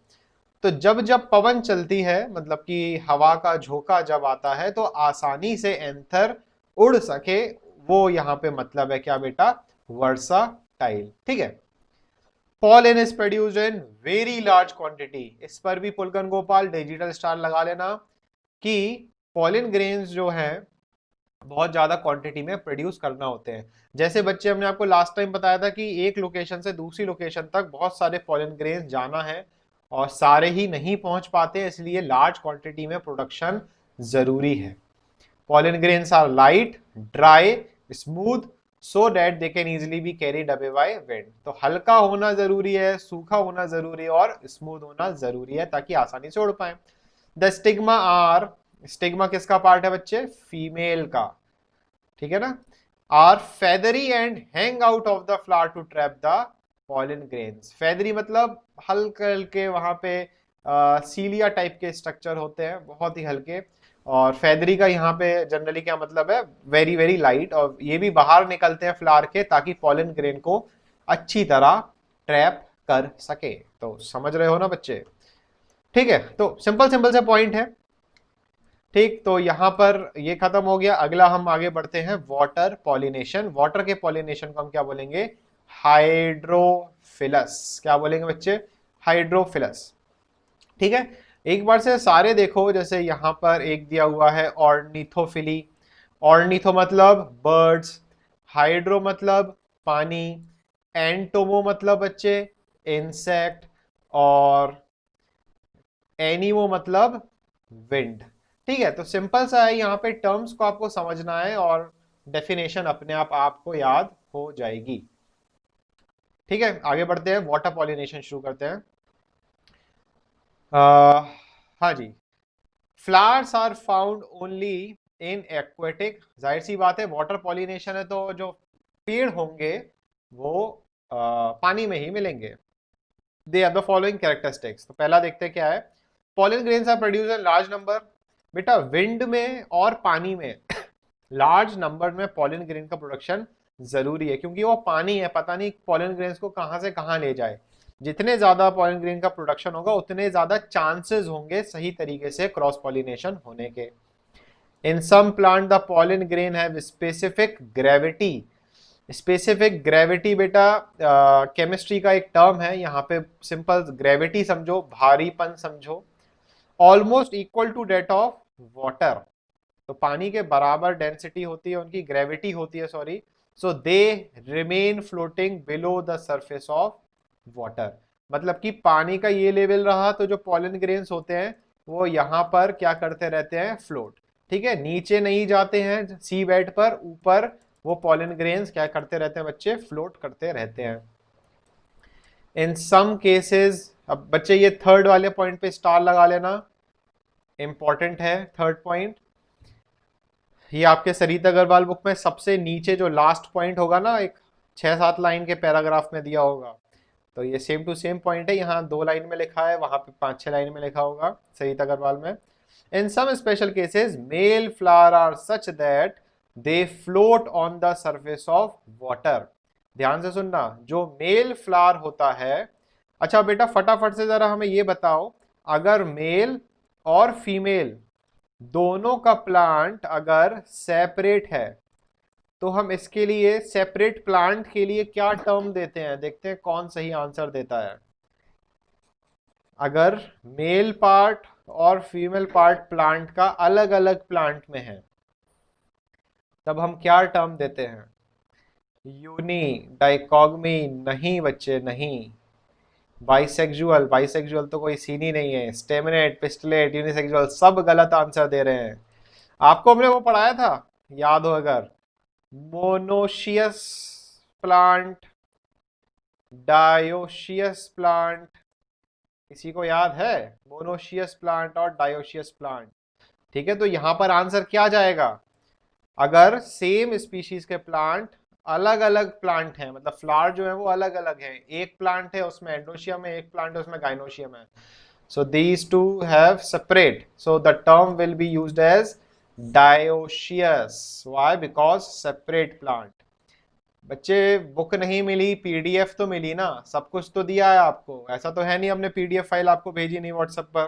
Speaker 1: तो जब जब पवन चलती है मतलब कि हवा का झोंका जब आता है तो आसानी से एंथर उड़ सके, वो यहां पे मतलब है क्या बेटा? वर्साटाइल। ठीक है, pollen is produced in very large quantity. इस पर भी पुलकन गोपाल डिजिटल स्टार लगा लेना कि पॉलन ग्रेन्स जो हैं बहुत ज्यादा क्वांटिटी में प्रोड्यूस करना होते हैं। जैसे बच्चे हमने आपको लास्ट टाइम बताया था कि एक लोकेशन से दूसरी लोकेशन तक बहुत सारे पॉलन ग्रेन्स जाना है और सारे ही नहीं पहुंच पाते, इसलिए लार्ज क्वांटिटी में प्रोडक्शन जरूरी है। Pollen grains are light, dry, smooth, so that they can easily be carried away by wind. तो हल्का होना जरूरी है, सूखा होना जरूरी है और स्मूथ होना जरूरी है ताकि आसानी से उड़ पाए। द स्टिग्मा आर, स्टिग्मा किसका पार्ट है बच्चे? फीमेल का। ठीक है ना? Are feathery and hang out of the flower to trap the pollen grains. Feathery मतलब हल्के हल्के वहां पे सीलिया टाइप के स्ट्रक्चर होते हैं, बहुत ही हल्के। और फेदरी का यहाँ पे जनरली क्या मतलब है? वेरी वेरी लाइट, और ये भी बाहर निकलते हैं फ्लावर के ताकि पॉलन ग्रेन को अच्छी तरह ट्रैप कर सके। तो समझ रहे हो ना बच्चे? ठीक है, तो सिंपल सिंपल से पॉइंट है। ठीक, तो यहां पर ये खत्म हो गया। अगला हम आगे बढ़ते हैं वाटर पॉलिनेशन। वाटर के पॉलिनेशन को हम क्या बोलेंगे? हाइड्रोफिलस। क्या बोलेंगे बच्चे? हाइड्रोफिलस। ठीक है, एक बार से सारे देखो। जैसे यहां पर एक दिया हुआ है ऑर्निथोफिली। ऑर्निथो मतलब बर्ड्स, हाइड्रो मतलब पानी, एंटोमो मतलब बच्चे इंसेक्ट, और एनिमो मतलब विंड। ठीक है, तो सिंपल सा है, यहाँ पे टर्म्स को आपको समझना है और डेफिनेशन अपने आप आपको याद हो जाएगी। ठीक है, आगे बढ़ते हैं, वाटर पॉलिनेशन शुरू करते हैं। हाँ जी, flowers are found only in aquatic. जाहिर सी बात है, वाटर पॉलिनेशन है तो जो पेड़ होंगे वो पानी में ही मिलेंगे। They are the following characteristics. तो पहला देखते हैं क्या है। Pollen grains are produce in large number. बेटा विंड में और पानी में लार्ज नंबर में पॉलन ग्रेन का प्रोडक्शन जरूरी है, क्योंकि वो पानी है, पता नहीं पॉलन ग्रेन्स को कहां से कहां ले जाए। जितने ज्यादा पॉलन ग्रेन का प्रोडक्शन होगा उतने ज्यादा चांसेस होंगे सही तरीके से क्रॉस पॉलिनेशन होने के। In some plant the pollen grain have specific gravity. Specific gravity बेटा केमिस्ट्री का एक टर्म है, यहाँ पे सिंपल ग्रेविटी समझो, भारीपन समझो। Almost equal to that of water, तो पानी के बराबर डेंसिटी होती है, उनकी ग्रेविटी होती है, sorry. So they remain floating below the surface of water. मतलब कि पानी का ये लेवल रहा तो जो पॉलन ग्रेन्स होते हैं वो यहाँ पर क्या करते रहते हैं? फ्लोट। ठीक है, नीचे नहीं जाते हैं सी बेड पर, ऊपर वो पॉलन ग्रेन्स क्या करते रहते हैं बच्चे? फ्लोट करते रहते हैं। इन सम केसेस, अब बच्चे ये थर्ड वाले पॉइंट पे स्टार लगा लेना, इंपॉर्टेंट है थर्ड पॉइंट। ये आपके सरिता अग्रवाल बुक में सबसे नीचे जो लास्ट पॉइंट होगा ना, एक 6-7 लाइन के पैराग्राफ में दिया होगा, तो ये सेम टू सेम पॉइंट है, यहाँ 2 लाइन में लिखा है, वहां पे 5-6 लाइन में लिखा होगा सरिता अग्रवाल में। In some special cases male flower are such that they float on the surface of water. ध्यान से सुनना, जो मेल फ्लावर होता है, अच्छा बेटा फटाफट से जरा हमें ये बताओ, अगर मेल और फीमेल दोनों का प्लांट अगर सेपरेट है तो हम इसके लिए सेपरेट प्लांट के लिए क्या टर्म देते हैं, देखते हैं कौन सही आंसर देता है। अगर मेल पार्ट और फीमेल पार्ट प्लांट का अलग अलग प्लांट में है तब हम क्या टर्म देते हैं? यूनी, डाइकोगमी, नहीं बच्चे नहीं। बाइसेक्सुअल, बाइसेक्सुअल तो कोई सीन ही नहीं है। स्टेमिनेट, पिस्टलेट, यूनिसेक्सुअल, सब गलत आंसर दे रहे हैं। आपको हमने वो पढ़ाया था, याद हो अगर, मोनोशियस प्लांट, डायोशियस प्लांट, किसी को याद है? मोनोशियस प्लांट और डायोशियस प्लांट। ठीक है, तो यहां पर आंसर क्या जाएगा? अगर सेम स्पीशीज के प्लांट अलग अलग प्लांट हैं, मतलब फ्लावर जो है वो अलग अलग है, एक प्लांट है उसमें एंडोशियम है, एक प्लांट है उसमें गाइनोशियम है, so these two have separate, so the term will be used as dioecious. why? because separate plant. बच्चे बुक नहीं मिली, पीडीएफ तो मिली ना, सब कुछ तो दिया है आपको, ऐसा तो है नहीं हमने पीडीएफ फाइल आपको भेजी नहीं व्हाट्सएप पर।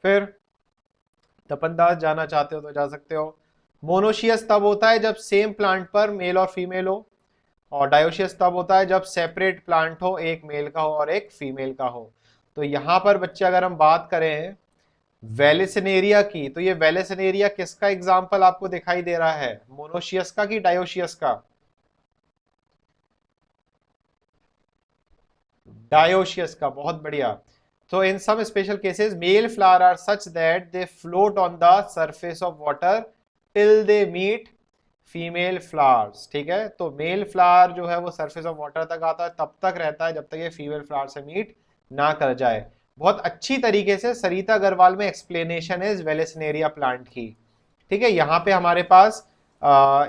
Speaker 1: फिर तपन दास जाना चाहते हो तो जा सकते हो। मोनोशियस तब होता है जब सेम प्लांट पर मेल और फीमेल हो, और डायोशियस तब होता है जब सेपरेट प्लांट हो, एक मेल का हो और एक फीमेल का हो। तो यहां पर बच्चे अगर हम बात करें वेलिसिनेरिया की, तो ये वेलिसिनेरिया किसका एग्जाम्पल आपको दिखाई दे रहा है, मोनोशियस का कि डायोशियस का? डायोशियस का, बहुत बढ़िया। तो in some special cases male flower are such that they float on the surface of water till they meet female flowers. ठीक है, तो मेल फ्लावर जो है वो सरफेस ऑफ वाटर तक आता है, तब तक रहता है जब तक ये फीमेल फ्लावर से मीट ना कर जाए। बहुत अच्छी तरीके से सरिता अग्रवाल में एक्सप्लेनेशन है इस वेलेसनेरिया प्लांट की। ठीक है, यहाँ पे हमारे पास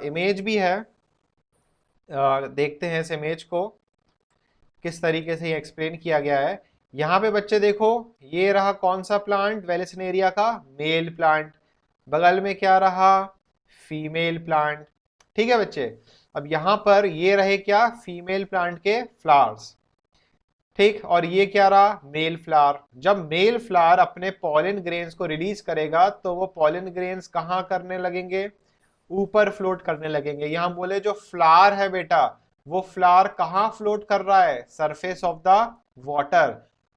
Speaker 1: इमेज भी है, देखते हैं इस इमेज को किस तरीके से ये एक्सप्लेन किया गया है। यहाँ पे बच्चे देखो, ये रहा कौन सा प्लांट, वेलेसनेरिया का मेल प्लांट, बगल में क्या रहा, फीमेल प्लांट। ठीक है बच्चे, अब यहां पर ये रहे क्या, फीमेल प्लांट के फ्लावर्स। ठीक, और ये क्या रहा, मेल फ्लावर। जब मेल फ्लावर अपने पॉलन ग्रेन्स को रिलीज करेगा तो वो पॉलन ग्रेन्स कहाँ करने लगेंगे, ऊपर फ्लोट करने लगेंगे। यहां बोले जो फ्लावर है बेटा, वो फ्लावर कहाँ फ्लोट कर रहा है, सरफेस ऑफ द वाटर।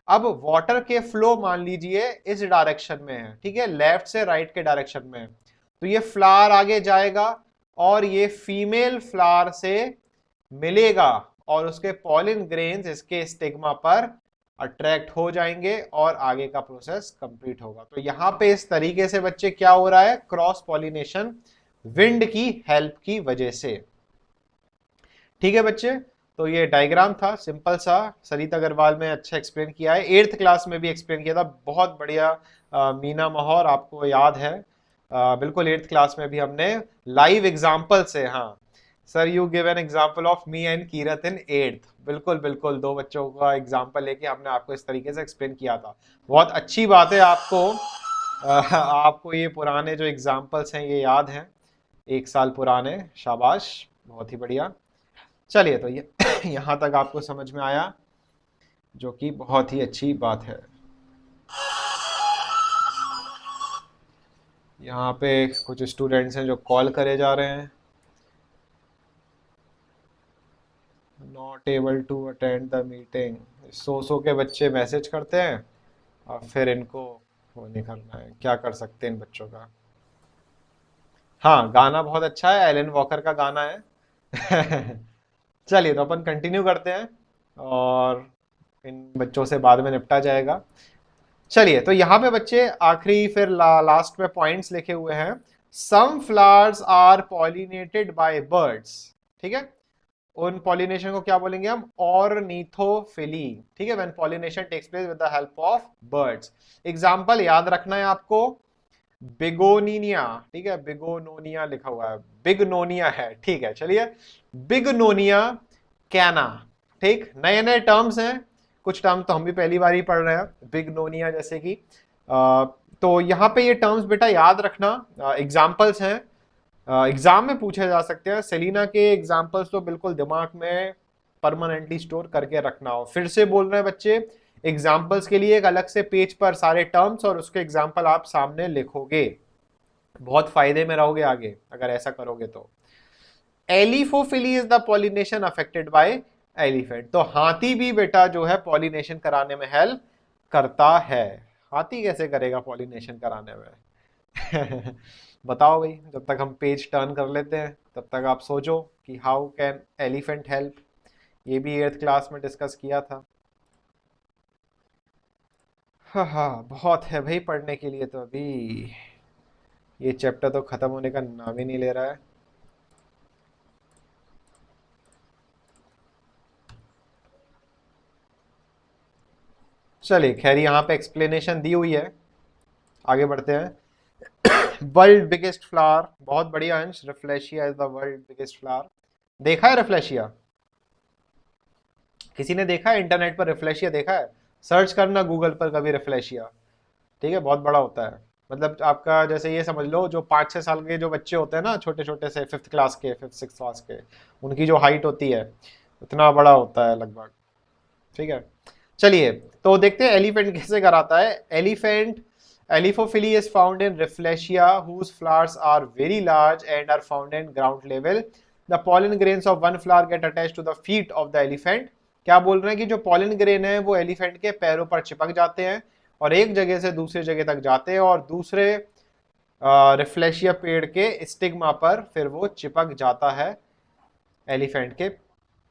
Speaker 1: अब वाटर के फ्लो मान लीजिए इस डायरेक्शन में है, ठीक है, लेफ्ट से राइट के डायरेक्शन में, तो ये फ्लावर आगे जाएगा और ये फीमेल फ्लावर से मिलेगा और उसके पॉलिन ग्रेन्स इसके स्टिग्मा पर अट्रैक्ट हो जाएंगे और आगे का प्रोसेस कंप्लीट होगा। तो यहां पे इस तरीके से बच्चे क्या हो रहा है, क्रॉस पॉलिनेशन विंड की हेल्प की वजह से। ठीक है बच्चे, तो ये डायग्राम था सिंपल सा, सरिता अग्रवाल में अच्छा एक्सप्लेन किया है, 8th क्लास में भी एक्सप्लेन किया था, बहुत बढ़िया। मीना मोहर आपको याद है, बिल्कुल 8th क्लास में भी हमने लाइव एग्जाम्पल से, हाँ sir you give an example of me and Kirat in 8th, बिल्कुल बिल्कुल, 2 बच्चों का एग्जाम्पल लेके हमने आपको इस तरीके से एक्सप्लेन किया था। बहुत अच्छी बात है आपको आपको ये पुराने जो एग्जाम्पल्स हैं ये याद हैं, 1 साल पुराने, शाबाश, बहुत ही बढ़िया। चलिए, तो ये यहाँ तक आपको समझ में आया, जो कि बहुत ही अच्छी बात है। यहाँ पे कुछ स्टूडेंट्स हैं जो कॉल करे जा रहे हैं, not able to attend the meeting. So के बच्चे मैसेज करते हैं और फिर इनको वो नहीं करना है, क्या कर सकते हैं इन बच्चों का। हाँ, गाना बहुत अच्छा है, एलन वॉकर का गाना है चलिए, तो अपन कंटिन्यू करते हैं और इन बच्चों से बाद में निपटा जाएगा। चलिए, तो यहाँ पे बच्चे आखिरी फिर लास्ट में पॉइंट्स लिखे हुए हैं। Some flowers are pollinated by birds. ठीक है, उन पॉलिनेशन को क्या बोलेंगे हम, ऑर्निथोफिली। ठीक है, when pollination takes place with the help of birds. Example याद रखना है आपको, बिगोनिया, ठीक है, बिगोनोनिया लिखा हुआ है, बिगनोनिया है, ठीक है, चलिए, बिगनोनिया कैना। ठीक, नए नए टर्म्स हैं, कुछ टर्म तो हम भी पहली बार ही पढ़ रहे हैं, बिगनोनिया जैसे कि तो यहाँ पे ये टर्म्स बेटा याद रखना, एग्जाम्पल्स हैं, एग्जाम में पूछे जा सकते हैं। सेलिना के एग्जाम्पल्स तो बिल्कुल दिमाग में परमानेंटली स्टोर करके रखना हो। फिर से बोल रहे हैं बच्चे, एग्जाम्पल्स के लिए एक अलग से पेज पर सारे टर्म्स और उसके एग्जाम्पल आप सामने लिखोगे, बहुत फायदे में रहोगे आगे अगर ऐसा करोगे तो। Elephophily is the pollination affected by elephant. तो हाथी भी बेटा जो है पॉलिनेशन कराने में हेल्प करता है। हाथी कैसे करेगा पॉलिनेशन कराने में? बताओ भाई, जब तक हम पेज टर्न कर लेते हैं तब तक आप सोचो कि हाउ कैन एलिफेंट हेल्प। ये भी 8th क्लास में डिस्कस किया था। हाँ हाँ, बहुत है भाई पढ़ने के लिए, तो अभी ये चैप्टर तो खत्म होने का नाम ही नहीं ले रहा है। चलिए खैर, यहाँ पे एक्सप्लेनेशन दी हुई है, आगे बढ़ते हैं। वर्ल्ड बिगेस्ट फ्लावर, बहुत बढ़िया अंश, rafflesia is the world biggest flower. देखा है रेफ्लेशिया? किसी ने देखा है इंटरनेट पर रेफ्लेशिया? देखा है? सर्च करना गूगल पर कभी रेफ्लेशिया, ठीक है, बहुत बड़ा होता है। मतलब आपका जैसे ये समझ लो, जो 5-6 साल के जो बच्चे होते हैं ना, छोटे छोटे से 5th क्लास के, 5th-6th क्लास के, उनकी जो हाइट होती है उतना बड़ा होता है लगभग, ठीक है। चलिए तो देखते हैं एलिफेंट कैसे कराता है। Elephant elephophily is found in Rafflesia whose flowers are very large and are found in ground level. The pollen grains of one flower get attached to the feet of the elephant. क्या बोल रहे हैं कि जो pollen grain है वो elephant के पैरों पर चिपक जाते हैं और एक जगह से दूसरी जगह तक जाते हैं और दूसरे रेफ्लेशिया पेड़ के स्टिग्मा पर फिर वो चिपक जाता है एलिफेंट के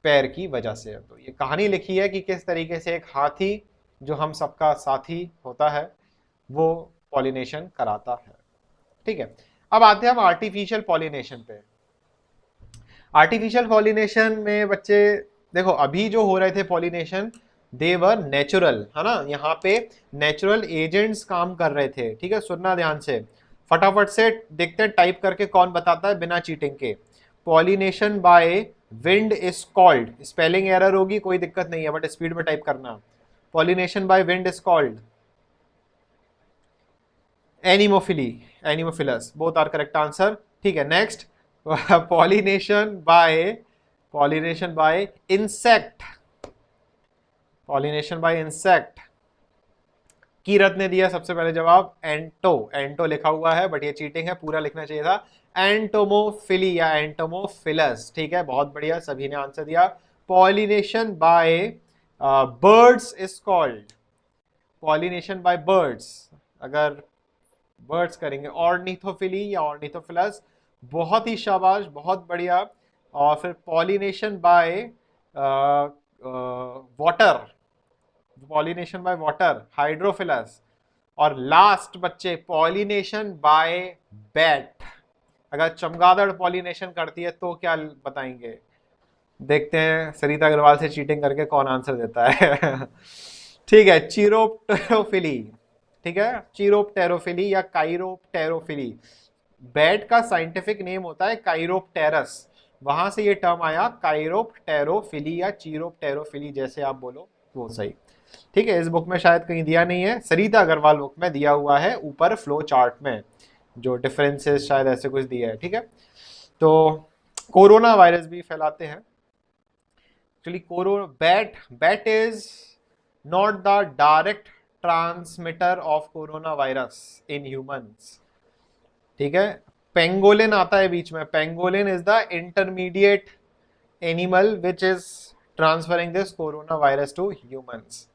Speaker 1: पैर की वजह से। तो ये कहानी लिखी है कि किस तरीके से एक हाथी जो हम सबका साथी होता है वो पॉलिनेशन कराता है, ठीक है। अब आते हैं हम आर्टिफिशियल पॉलिनेशन पे। आर्टिफिशियल पॉलिनेशन में बच्चे देखो, अभी जो हो रहे थे पॉलिनेशन, दे वर नेचुरल, है ना, यहाँ पे नेचुरल एजेंट्स काम कर रहे थे, ठीक है। सुनना ध्यान से, फटाफट से देखते हैं टाइप करके कौन बताता है बिना चीटिंग के। Pollination by wind is called, spelling error होगी कोई दिक्कत नहीं है, बट स्पीड में टाइप करना। Pollination by wind is called anemophily, anemophilous, both are correct answer, ठीक है। Next, pollination by insect, pollination by insect. Kirat ने दिया सबसे पहले जवाब एंटो, एंटो लिखा हुआ है बट ये चीटिंग है, पूरा लिखना चाहिए था एंटोमोफिली या एंटोमोफिलस, ठीक है, बहुत बढ़िया, सभी ने आंसर दिया। Pollination by birds is called, pollination by birds, अगर बर्ड्स करेंगे ऑर्निथोफिली या ऑर्निथोफिलस, बहुत ही शाबाश, बहुत बढ़िया। और फिर pollination by water, pollination by water, hydrophilous. और लास्ट बच्चे, पॉलिनेशन बाय बैट, अगर चमगादड़ पॉलिनेशन करती है तो क्या बताएंगे? देखते हैं सरिता अग्रवाल से चीटिंग करके कौन आंसर देता है। ठीक है, चीरोप्टेरोफिली, ठीक है, चीरोप्टेरोफिली या काइरोप्टेरोफिली। बैट का साइंटिफिक नेम होता है काइरोप्टेरस, वहां से ये टर्म आया काइरोप्टेरोफिली या चीरोप्टेरोफिली, जैसे आप बोलो वो सही, ठीक है। इस बुक में शायद कहीं दिया नहीं है, सरिता अग्रवाल बुक में दिया हुआ है ऊपर फ्लो चार्ट में, जो डिफरेंसेस शायद ऐसे कुछ दिया है, ठीक है। तो कोरोना वायरस भी फैलाते हैं actually. Bat is not the direct transmitter of corona virus in humans, ठीक है। पेंगोलिन आता है बीच में, pangolin is the intermediate animal which is transferring this corona virus to humans.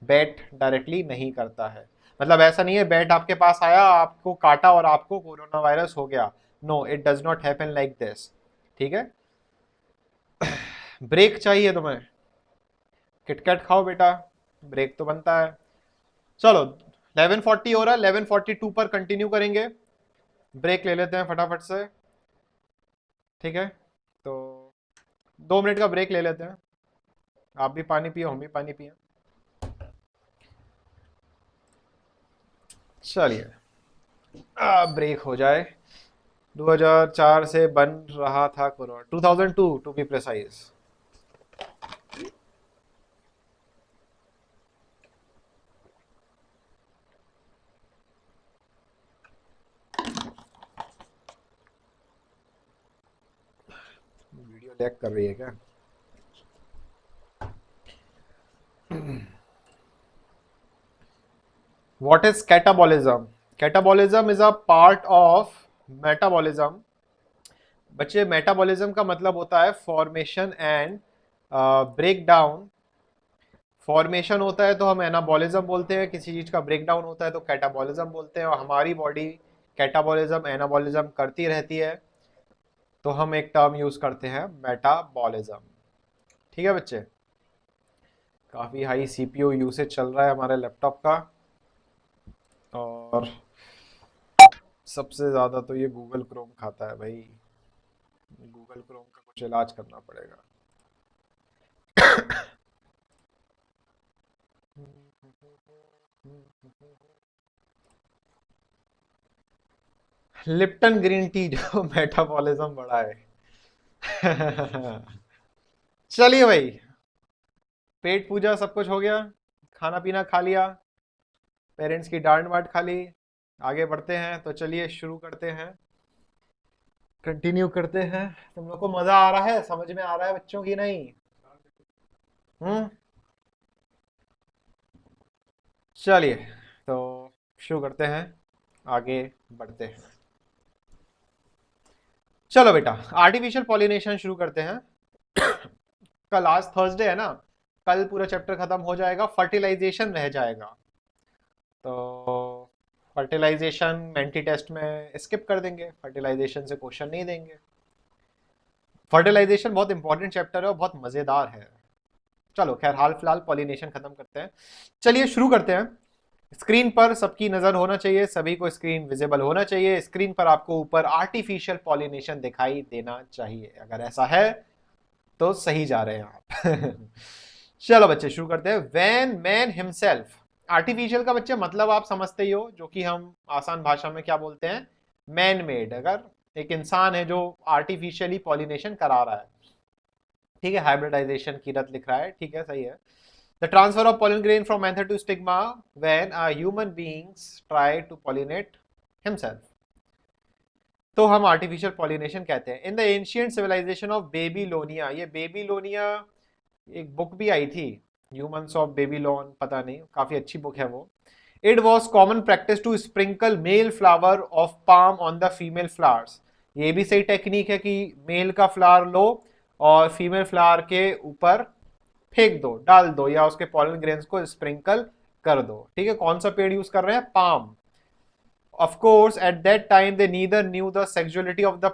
Speaker 1: Bat directly नहीं करता है, मतलब ऐसा नहीं है बैट आपके पास आया, आपको काटा और आपको कोरोना वायरस हो गया, no, it does not happen like this, ठीक है। ब्रेक चाहिए तुम्हें? किटकैट खाओ बेटा, ब्रेक तो बनता है। चलो 11:40 हो रहा है, 11:42 पर कंटिन्यू करेंगे, ब्रेक ले लेते हैं फटाफट से, ठीक है। तो 2 मिनट का ब्रेक ले लेते हैं, आप भी पानी पियो, हम भी पानी पिए। चलिए ब्रेक हो जाए। 2004 से बन रहा था corona, 2002 to be precise. Video lag कर रही है क्या? What is catabolism? Catabolism is a part of metabolism. बच्चे, मेटाबॉलिज्म का मतलब होता है formation and break down. Formation होता है तो हम एनाबॉलिज्म बोलते हैं, किसी चीज का ब्रेक डाउन होता है तो कैटाबॉलिज्म बोलते हैं। और हमारी बॉडी कैटाबॉलिज्म एनाबॉलिज्म करती रहती है, तो हम एक टर्म यूज करते हैं मेटाबॉलिज्म। ठीक है बच्चे, काफी हाई सीपीयू यूसेज चल रहा है हमारे लैपटॉप का, और सबसे ज्यादा तो ये गूगल क्रोम खाता है भाई। गूगल क्रोम का कुछ इलाज करना पड़ेगा। लिप्टन ग्रीन टी जो मेटाबॉलिज्म बढ़ाए। चलिए भाई, पेट पूजा सब कुछ हो गया, खाना पीना खा लिया, पेरेंट्स की डांट वाट खा ली, आगे बढ़ते हैं। तो चलिए शुरू करते हैं, कंटिन्यू करते हैं। तुम लोग को मजा आ रहा है, समझ में आ रहा है बच्चों की नहीं? चलिए तो शुरू करते हैं, आगे बढ़ते हैं। चलो बेटा, आर्टिफिशियल पॉलिनेशन शुरू करते हैं। कल, आज थर्सडे है ना, कल पूरा चैप्टर खत्म हो जाएगा, फर्टिलाइजेशन रह जाएगा। तो फर्टिलाइजेशन मेंटी टेस्ट में स्किप कर देंगे, फर्टिलाइजेशन से क्वेश्चन नहीं देंगे। फर्टिलाइजेशन बहुत इंपॉर्टेंट चैप्टर है और बहुत मजेदार है। चलो खैर, हाल फिलहाल पॉलिनेशन खत्म करते हैं। चलिए शुरू करते हैं। स्क्रीन पर सबकी नजर होना चाहिए, सभी को स्क्रीन विजिबल होना चाहिए। स्क्रीन पर आपको ऊपर आर्टिफिशियल पॉलिनेशन दिखाई देना चाहिए, अगर ऐसा है तो सही जा रहे हैं आप। चलो बच्चे शुरू करते हैं। व्हेन मैन हिमसेल्फ, आर्टिफिशियल का बच्चे मतलब आप समझते ही हो, जो कि हम आसान भाषा में क्या बोलते हैं, मैन मेड। अगर एक इंसान है जो आर्टिफिशियली पॉलिनेशन करा रहा है, ठीक है, हाइब्रिडाइजेशन की रत लिख रहा है, ठीक है, सही है। The transfer of pollen grain from anther to stigma when a human beings try to pollinate himself, तो हम आर्टिफिशियल पॉलिनेशन कहते हैं। In the ancient civilization of Babylonia, ये बेबीलोनिया एक बुक भी आई थी, ह्यूमंस ऑफ बेबीलोन, पता नहीं, काफी अच्छी बुक है वो। It was common practice to sprinkle male flower of palm on the female flowers. ये भी सही टेक्निक है कि मेल का फ्लावर लो और फीमेल फ्लावर के ऊपर फेंक दो, डाल दो, या उसके पॉलन ग्रेन्स को स्प्रिंकल कर दो। ठीक है, कौन सा पेड़ यूज कर रहे हैं, palm. Of course at that time they neither new the sexuality of the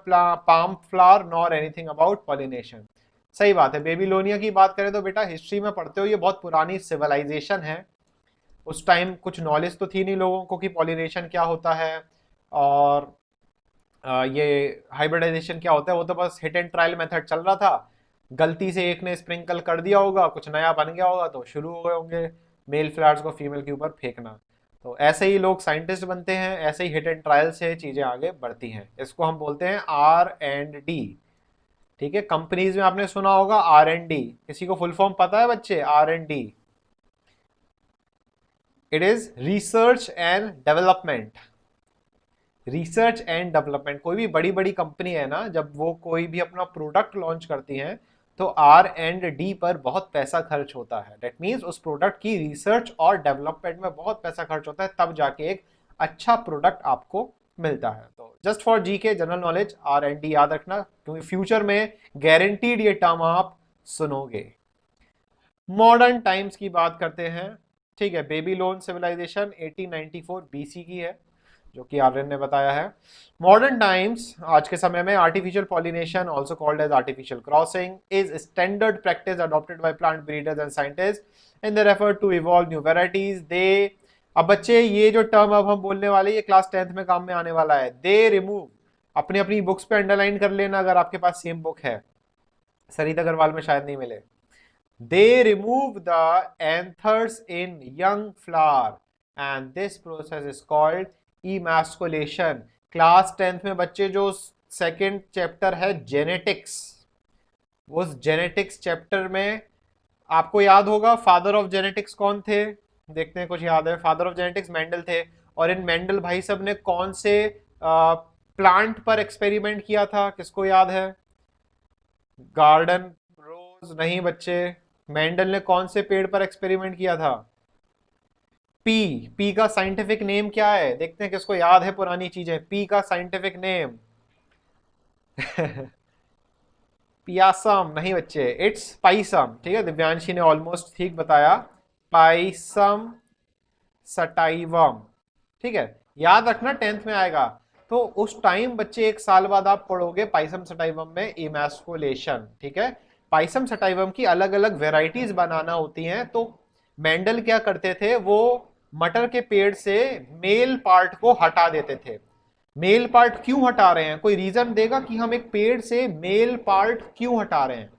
Speaker 1: palm flower nor anything about pollination. सही बात है। बेबीलोनिया की बात करें तो बेटा हिस्ट्री में पढ़ते हो, ये बहुत पुरानी सिविलाइजेशन है। उस टाइम कुछ नॉलेज तो थी नहीं लोगों को कि पॉलिनेशन क्या होता है और ये हाइब्रिडाइजेशन क्या होता है। वो तो बस हिट एंड ट्रायल मेथड चल रहा था। गलती से एक ने स्प्रिंकल कर दिया होगा, कुछ नया बन गया होगा, तो शुरू हो गए होंगे मेल फ्लावर्स को फीमेल के ऊपर फेंकना। तो ऐसे ही लोग साइंटिस्ट बनते हैं, ऐसे ही हिट एंड ट्रायल से चीजें आगे बढ़ती हैं। इसको हम बोलते हैं R&D। ठीक है, कंपनीज में आपने सुना होगा R&D। किसी को फुल फॉर्म पता है बच्चे, R&D? It is research and development. Research and development, कोई भी बड़ी बड़ी कंपनी है ना, जब वो कोई भी अपना प्रोडक्ट लॉन्च करती हैं तो R&D पर बहुत पैसा खर्च होता है। दैट मीन्स उस प्रोडक्ट की रिसर्च और डेवलपमेंट में बहुत पैसा खर्च होता है, तब जाके एक अच्छा प्रोडक्ट आपको मिलता है। तो just for GK general knowledge, R&D याद रखना, क्योंकि फ्यूचर में गारंटीड ये टर्म आप सुनोगे। मॉडर्न टाइम्स की बात करते हैं। ठीक है, बेबीलोन सिविलाइजेशन 1894 BC की है, जो कि आर्यन ने बताया है। मॉडर्न टाइम्स, आज के समय में, artificial pollination also called as artificial crossing is standard practice adopted by plant breeders and scientist in their effort to evolve new varieties. They, अब बच्चे ये जो टर्म अब हम बोलने वाले, ये क्लास 10th में काम में आने वाला है। दे रिमूव, अपनी अपनी बुक्स पे अंडरलाइन कर लेना अगर आपके पास सेम बुक है, सरित अग्रवाल में शायद नहीं मिले। They remove the anthers in young flower and this process is called emasculation। Class 10th में बच्चे जो सेकेंड चैप्टर है जेनेटिक्स, उस जेनेटिक्स चैप्टर में आपको याद होगा फादर ऑफ जेनेटिक्स कौन थे, देखते हैं कुछ याद है। फादर ऑफ जेनेटिक्स मेंडल थे, और इन मेंडल भाई साहब ने कौन से प्लांट पर एक्सपेरिमेंट किया था, किसको याद है? गार्डन रोज नहीं बच्चे। मेंडल ने कौन से पेड़ पर एक्सपेरिमेंट किया था? पी। पी का साइंटिफिक नेम क्या है? देखते हैं किसको याद है पुरानी चीजें। पी का साइंटिफिक नेम पियासम नहीं बच्चे, इट्स पाइसम। ठीक है, दिव्यांशी ने ऑलमोस्ट ठीक बताया। Pisum sativum. ठीक है, याद रखना 10th में आएगा। तो उस टाइम बच्चे 1 साल बाद आप पढ़ोगे पाइसम सटाइवम में इमैस्कुलेशन। ठीक है, पाइसम सटाइवम की अलग अलग वेराइटीज बनाना होती हैं। तो मेंडल क्या करते थे, वो मटर के पेड़ से मेल पार्ट को हटा देते थे। मेल पार्ट क्यों हटा रहे हैं? कोई रीजन देगा कि हम एक पेड़ से मेल पार्ट क्यों हटा रहे हैं?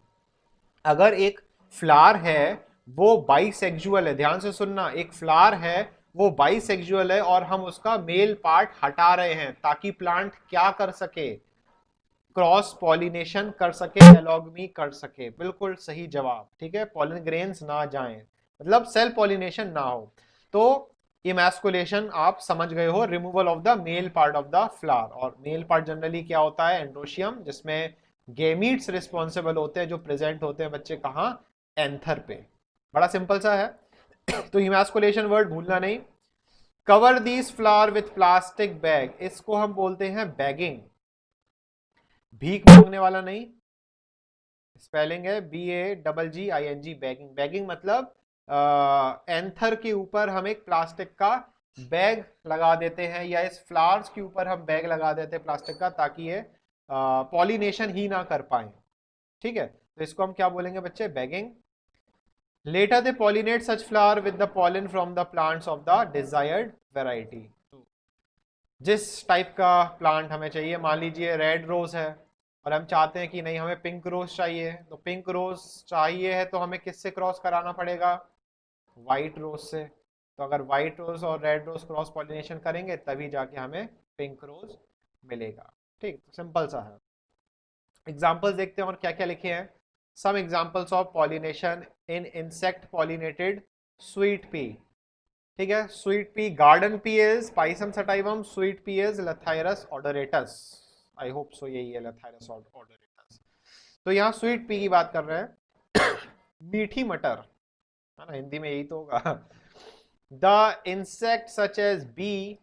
Speaker 1: अगर एक फ्लावर है वो बाइसेक्सुअल है, ध्यान से सुनना, एक फ्लावर है वो बाइसेक्सुअल है और हम उसका मेल पार्ट हटा रहे हैं ताकि प्लांट क्या कर सके? क्रॉस पॉलिनेशन कर सके, एलॉगमी कर सके। बिल्कुल सही जवाब। ठीक है, पॉलिन ग्रेन्स ना जाएं, मतलब सेल पॉलिनेशन ना हो। तो इमैस्कुलेशन आप समझ गए हो, removal of the male part of the flower. और मेल पार्ट जनरली क्या होता है? एंड्रोशियम, जिसमें गेमीट्स रिस्पॉन्सिबल होते हैं, जो प्रेजेंट होते हैं बच्चे कहाँ? एंथर पे। बड़ा सिंपल सा है। तो इमैस्कुलेशन वर्ड भूलना नहीं। Cover these flower with plastic bag, इसको हम बोलते हैं बैगिंग। भीख मांगने वाला नहीं, स्पेलिंग है BAGGING, बैगिंग। बैगिंग मतलब एंथर के ऊपर हम एक प्लास्टिक का बैग लगा देते हैं, या इस फ्लावर्स के ऊपर हम बैग लगा देते हैं प्लास्टिक का, ताकि ये पॉलिनेशन ही ना कर पाए। ठीक है, तो इसको हम क्या बोलेंगे बच्चे? Bagging. Later they pollinate such flower with the pollen from the plants of the desired variety. जिस टाइप का प्लांट हमें चाहिए, मान लीजिए रेड रोज है और हम चाहते हैं कि नहीं हमें पिंक रोज चाहिए, तो पिंक रोज चाहिए है तो हमें किससे क्रॉस कराना पड़ेगा? वाइट रोज से। तो अगर वाइट रोज और रेड रोज क्रॉस पॉलिनेशन करेंगे तभी जाके हमें पिंक रोज मिलेगा। ठीक, तो सिंपल सा है। एग्जाम्पल्स देखते हैं और क्या क्या लिखे हैं। Some examples of pollination in insect pollinated sweet pea. ठीक है, sweet pea, garden pea is Pisum sativum, sweet pea is Lathyrus odoratus. I hope so यही है, लथाइरस ओडोरेटस। तो यहाँ स्वीट पी की बात कर रहे हैं मीठी मटर, है ना, हिंदी में यही तो होगा। The insect such as bee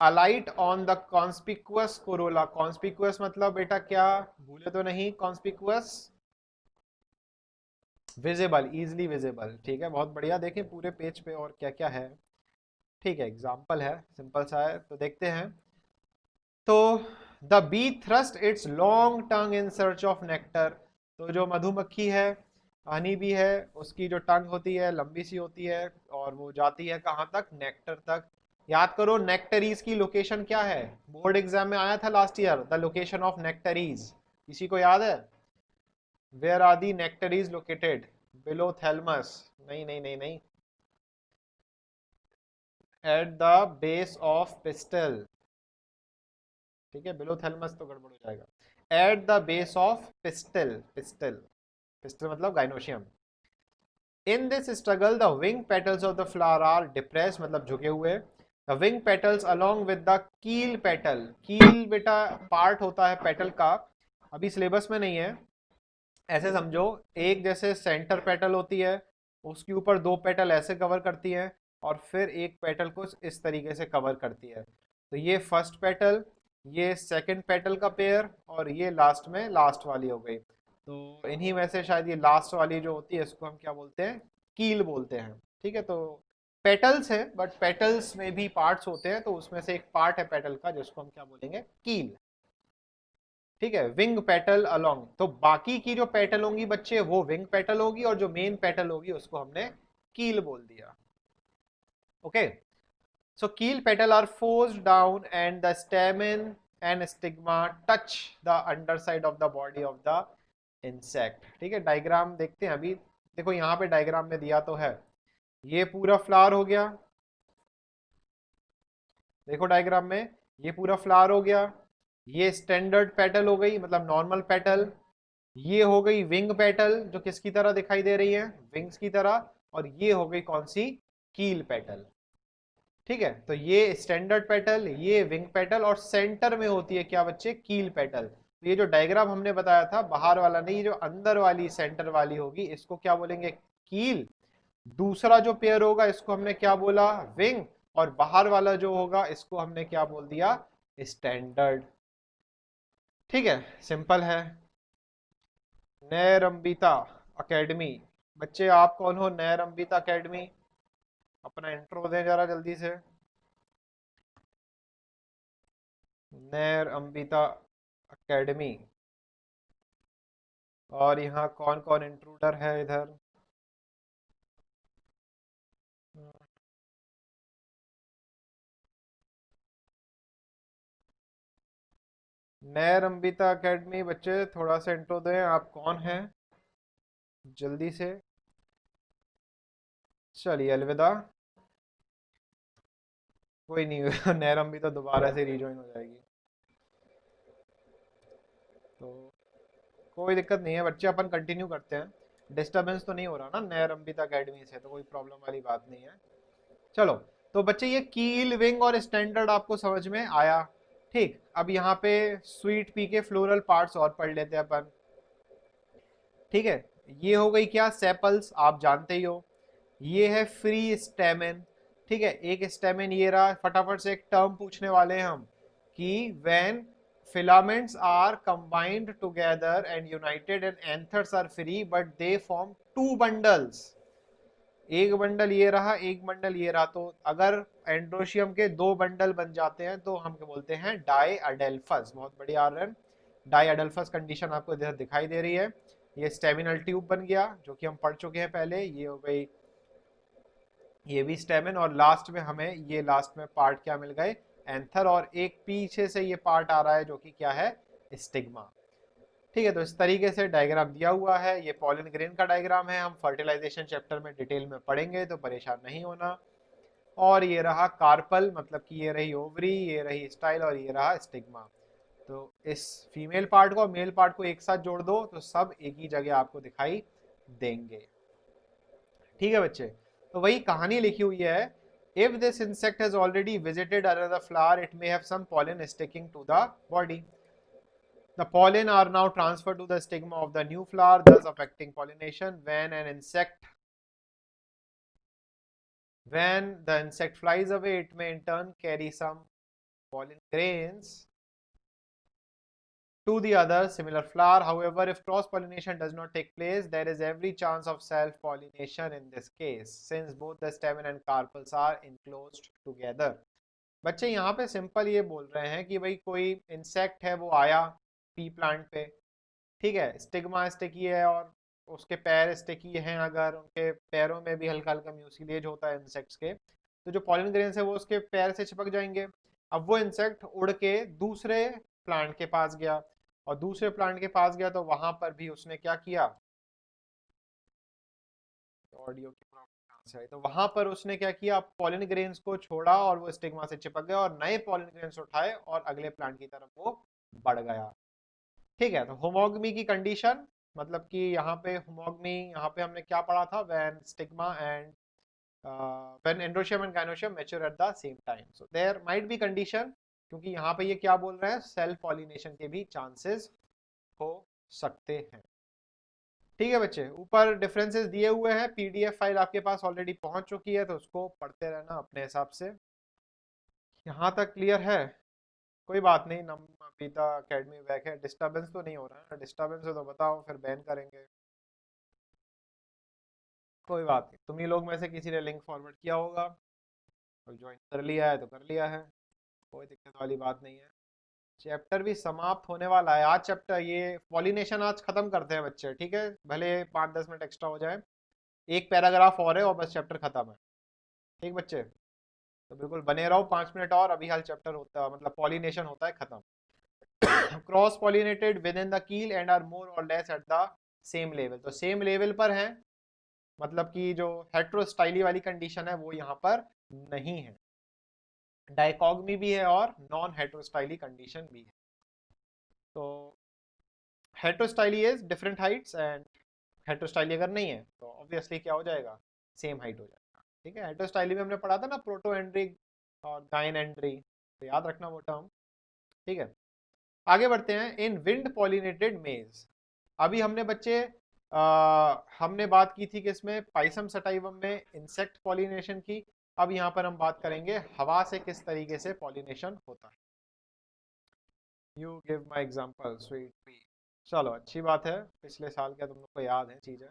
Speaker 1: alight on the conspicuous corolla. Conspicuous मतलब बेटा क्या, भूले तो नहीं? Conspicuous visible, easily visible. ठीक है, बहुत बढ़िया। देखें पूरे पेज पे और क्या क्या है। ठीक है, एग्जाम्पल है, सिंपल सा है, तो देखते हैं। तो the bee thrust its long tongue in search of nectar. तो जो मधुमक्खी है, हनी बी है, उसकी जो टंग होती है लंबी सी होती है और वो जाती है कहाँ तक? नेक्टर तक। याद करो नेक्टरीज की लोकेशन क्या है? बोर्ड एग्जाम में आया था last year, the location of nectaries. किसी को याद है? Where are the nectaries located? Below thalamus? नहीं नहीं नहीं नहीं, at the base of pistil. ठीक है, बिलो थैलमस तो गड़बड़ हो जाएगा। At the base of pistil, pistil, pistil मतलब gynoecium. In this struggle the wing petals of the flower are depress, मतलब झुके हुए। The wing petals along with the keel petal. कील बेटा पार्ट होता है पेटल का, अभी सिलेबस में नहीं है। ऐसे समझो, एक जैसे सेंटर पेटल होती है, उसके ऊपर दो पेटल ऐसे कवर करती है और फिर एक पेटल को इस तरीके से कवर करती है। तो ये फर्स्ट पेटल, ये सेकंड पेटल का पेयर, और ये लास्ट में लास्ट वाली हो गई। तो इन्हीं में से शायद ये लास्ट वाली जो होती है इसको हम क्या बोलते हैं? कील बोलते हैं। ठीक है, तो पेटल्स है बट पेटल्स में भी पार्ट्स होते हैं, तो उसमें से एक पार्ट है पेटल का जिसको हम क्या बोलेंगे? कील। ठीक है, विंग पेटल अलोंग। तो बाकी की जो पेटल होंगी बच्चे वो विंग पेटल होगी, और जो मेन पेटल होगी उसको हमने कील बोल दिया। Okay, so keel petal are forced down and the stamen and stigma touch the underside of the body of the insect. ठीक है, डायग्राम देखते हैं अभी। देखो यहाँ पे डायग्राम में दिया तो है, ये पूरा फ्लावर हो गया। देखो डायग्राम में, ये पूरा फ्लावर हो गया, ये स्टैंडर्ड पेटल हो गई, मतलब नॉर्मल पेटल। ये हो गई विंग पेटल जो किसकी तरह दिखाई दे रही है? विंग्स की तरह। और ये हो गई कौन सी? कील पेटल। ठीक है, तो ये स्टैंडर्ड पेटल, ये विंग पेटल, और सेंटर में होती है क्या बच्चे? कील पेटल। तो ये जो डायग्राम हमने बताया था, बाहर वाला नहीं, ये जो अंदर वाली सेंटर वाली होगी, इसको क्या बोलेंगे? कील। दूसरा जो पेयर होगा इसको हमने क्या बोला? विंग। और बाहर वाला जो होगा इसको हमने क्या बोल दिया? स्टैंडर्ड। ठीक है, सिंपल है। नैरंबिता एकेडमी। बच्चे आप कौन हो? नैरंबिता एकेडमी, अपना इंट्रो दें जरा जल्दी से। नैरंबिता एकेडमी। और यहाँ कौन कौन इंट्रूडर है इधर? नैरंबिता एकेडमी, बच्चे थोड़ा सा इंट्रो दें, आप कौन हैं जल्दी से। चलिए अलविदा। कोई नहीं नैरंबिता दोबारा से रिज्वाइन हो जाएगी, तो कोई दिक्कत नहीं है बच्चे, अपन कंटिन्यू करते हैं। डिस्टरबेंस तो नहीं हो रहा ना नैरंबिता एकेडमी से, तो कोई प्रॉब्लम वाली बात नहीं है। चलो, तो बच्चे ये कील, विंग और स्टैंडर्ड आपको समझ में आया। ठीक, अब यहाँ पे स्वीट पी के फ्लोरल पार्ट्स और पढ़ लेते हैं अपन। ठीक है, ये हो गई क्या? सेपल्स, आप जानते ही हो। ये है फ्री स्टेमेन। ठीक है, एक स्टेमेन ये रहा। फटाफट से एक टर्म पूछने वाले हैं हम कि when filaments are combined together and united and anthers are free but they form two bundles। एक बंडल ये रहा, एक बंडल ये रहा, तो अगर एंड्रोशियम के दो बंडल बन जाते हैं तो हम क्या बोलते हैं? डाई अडेल्फस। बहुत बढ़िया आर्यन, डाई अडेल्फस कंडीशन आपको इधर दिखाई दे रही है। ये स्टेमिनल ट्यूब बन गया, जो कि हम पढ़ चुके हैं पहले। ये हो गई, ये भी स्टेमिन, और लास्ट में हमें ये लास्ट में पार्ट क्या मिल गए? एंथर। और एक पीछे से ये पार्ट आ रहा है जो कि क्या है? स्टिग्मा। ठीक है, तो इस तरीके से डायग्राम दिया हुआ है। ये पॉलन ग्रेन का डायग्राम है, हम फर्टिलाइजेशन चैप्टर में डिटेल में पढ़ेंगे, तो परेशान नहीं होना। और ये रहा कार्पल, मतलब कि ये रही ओवरी, ये रही स्टाइल, और ये रहा स्टिग्मा। तो इस फीमेल पार्ट को और मेल पार्ट को एक साथ जोड़ दो तो सब एक ही जगह आपको दिखाई देंगे। ठीक है बच्चे, तो वही कहानी लिखी हुई है। If this insect has already visited another flower it may have some pollen sticking to the body। The pollen are now transferred to the stigma of the new flower, thus affecting pollination. When the insect flies away, it may in turn carry some pollen grains to the other similar flower. However, if cross pollination does not take place, there is every chance of self pollination in this case, since both the stamen and carpels are enclosed together। बच्चे यहाँ पे simple ये बोल रहे हैं कि भाई कोई इंसेक्ट है, वो आया पी प्लांट पे। ठीक है, स्टिग्मा स्टिकी है और उसके पैर स्टिकी हैं, अगर उनके पैरों में भी हल्का हल्का म्यूसिलेज होता है इंसेक्ट्स के, तो जो पॉलन ग्रेन्स है वो उसके पैर से चिपक जाएंगे। अब वो इंसेक्ट उड़ के दूसरे प्लांट के पास गया, और दूसरे प्लांट के पास गया तो वहां पर भी उसने क्या किया? ऑडियो की प्रॉब्लम कहाँ से आई? तो वहां पर उसने क्या किया? पॉलन ग्रेन्स को छोड़ा और वो स्टिग्मा से चिपक गया, और नए पॉलन ग्रेन्स उठाए और अगले प्लांट की तरफ वो बढ़ गया। ठीक है, तो होमोगमी की कंडीशन, मतलब कि यहाँ पे होमोगमी, यहाँ पे हमने क्या पढ़ा था? When stigma and when androecium and gynoecium mature at the same time, so there might be condition, क्योंकि यहाँ पे ये क्या बोल रहे हैं? सेल्फ पॉलिनेशन के भी चांसेस हो सकते हैं। ठीक है बच्चे, ऊपर डिफरेंसेस दिए हुए हैं, पीडीएफ फाइल आपके पास ऑलरेडी पहुंच चुकी है, तो उसको पढ़ते रहना अपने हिसाब से। यहाँ तक क्लियर है? कोई बात नहीं, नम पीता अकेडमी बैक है। डिस्टरबेंस तो नहीं हो रहा है? डिस्टरबेंस है तो बताओ, फिर बैन करेंगे। कोई बात नहीं, तुम ही लोग में से किसी ने लिंक फॉरवर्ड किया होगा और ज्वाइन कर लिया है तो कर लिया है, कोई दिक्कत वाली बात नहीं है। चैप्टर भी समाप्त होने वाला है आज। चैप्टर ये पॉलिनेशन आज खत्म करते हैं बच्चे, ठीक है? भले 5-10 मिनट एक्स्ट्रा हो जाए, एक पैराग्राफ और है और बस चैप्टर खत्म है। ठीक बच्चे, तो बिल्कुल बने रहो 5 मिनट और, अभी हाल चैप्टर होता है, मतलब पॉलिनेशन होता है खत्म। Cross pollinated with in the कील एंड आर मोर और less at the same level, तो सेम लेवल पर हैं, मतलब कि जो हेट्रोस्टाइली वाली कंडीशन है वो यहाँ पर नहीं है। डायकॉगमी भी है और नॉन हेट्रोस्टाइली कंडीशन भी है। तो हेट्रोस्टाइली इज डिफरेंट हाइट्स, एंड हेट्रोस्टाइली अगर नहीं है तो ऑब्वियसली क्या हो जाएगा? सेम हाइट हो जाएगा। ठीक है, हेट्रोस्टाइली में हमने पढ़ा था ना, प्रोटो एंड्री और गाइन एंड्री, तो याद रखना वो टर्म। ठीक है, आगे बढ़ते हैं। इन विंड पॉलिनेटेड मेज, अभी हमने बच्चे हमने बात की थी कि इसमें पाइसम सटाइवम में इंसेक्ट पॉलिनेशन की। अब यहाँ पर हम बात करेंगे हवा से किस तरीके से पॉलिनेशन होता है। You give my example sweet pea. चलो अच्छी बात है, पिछले साल का तुम लोग को याद है चीजें।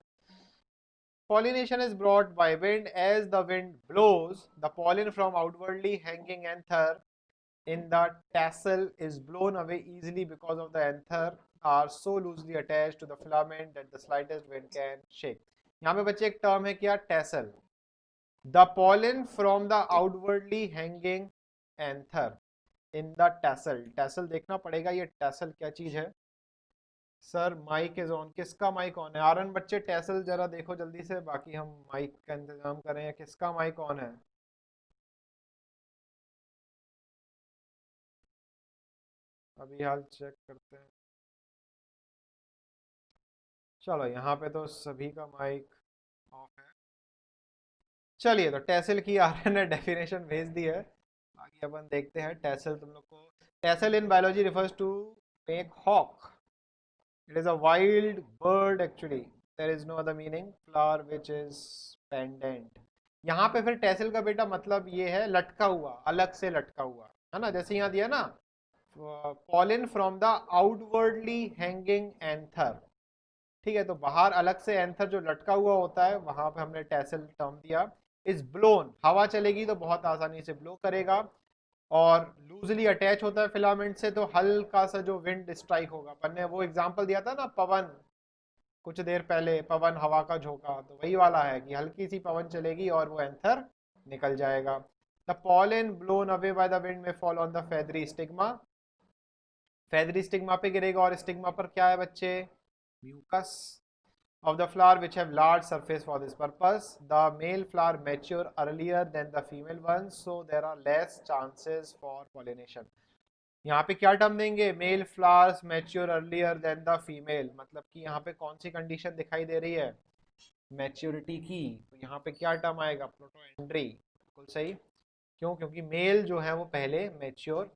Speaker 1: Pollination is brought by wind. As the wind blows, the pollen from outwardly hanging anther in the tassel is blown away easily because of the anther are so loosely attached to the filament that the slightest wind can shake. यहाँ पे बच्चे एक term है क्या, tassel. The pollen from the outwardly hanging anther in the tassel. tassel देखना पड़ेगा ये tassel क्या चीज है। सर माइक इज ऑन, किसका माइक ऑन है? आरन बच्चे टेसल जरा देखो जल्दी से, बाकी हम माइक का इंतजाम करें। किसका माइक ऑन है? अभी हाल चेक करते हैं। चलो यहाँ पे तो सभी का माइक ऑफ है। चलिए, तो टेसल की आरन ने डेफिनेशन भेज दी है, बाकी अपन देखते हैं। टेसल तुम लोग को, tassel in biology refers to make hawk. It is a wild bird actually. There is no other meaning. Flower which is pendant. यहाँ पे फिर टेसल का बेटा मतलब ये है लटका हुआ, अलग से लटका हुआ, है ना। जैसे यहाँ दिया ना, pollen from the outwardly hanging anther। ठीक है, तो बाहर अलग से एंथर जो लटका हुआ होता है, वहां पे हमने टेसल टर्म दिया। इज ब्लोन, हवा चलेगी तो बहुत आसानी से ब्लो करेगा, और लूजली अटैच होता है फिलामेंट से, तो हल्का सा जो विंड स्ट्राइक होगा। अपन ने वो एग्जांपल दिया था ना पवन, कुछ देर पहले, पवन हवा का झोंका, तो वही वाला है कि हल्की सी पवन चलेगी और वो एंथर निकल जाएगा। The pollen blown away by the wind में fall on the feathery stigma. Feathery stigma पे गिरेगा, और स्टिग्मा पर क्या है बच्चे, mucus of the flower which have large surface for this purpose. The male flower mature earlier than the female ones, so there are less chances for pollination. यहाँ पे क्या टर्म देंगे, male flowers mature earlier than the female, मतलब कि यहाँ पे कौन सी condition दिखाई दे रही है, मैच्योरिटी की। तो यहाँ पे क्या टर्म आएगा, प्रोटोएंड्री। बिल्कुल सही। क्यों? क्योंकि मेल जो है वो पहले मैच्योर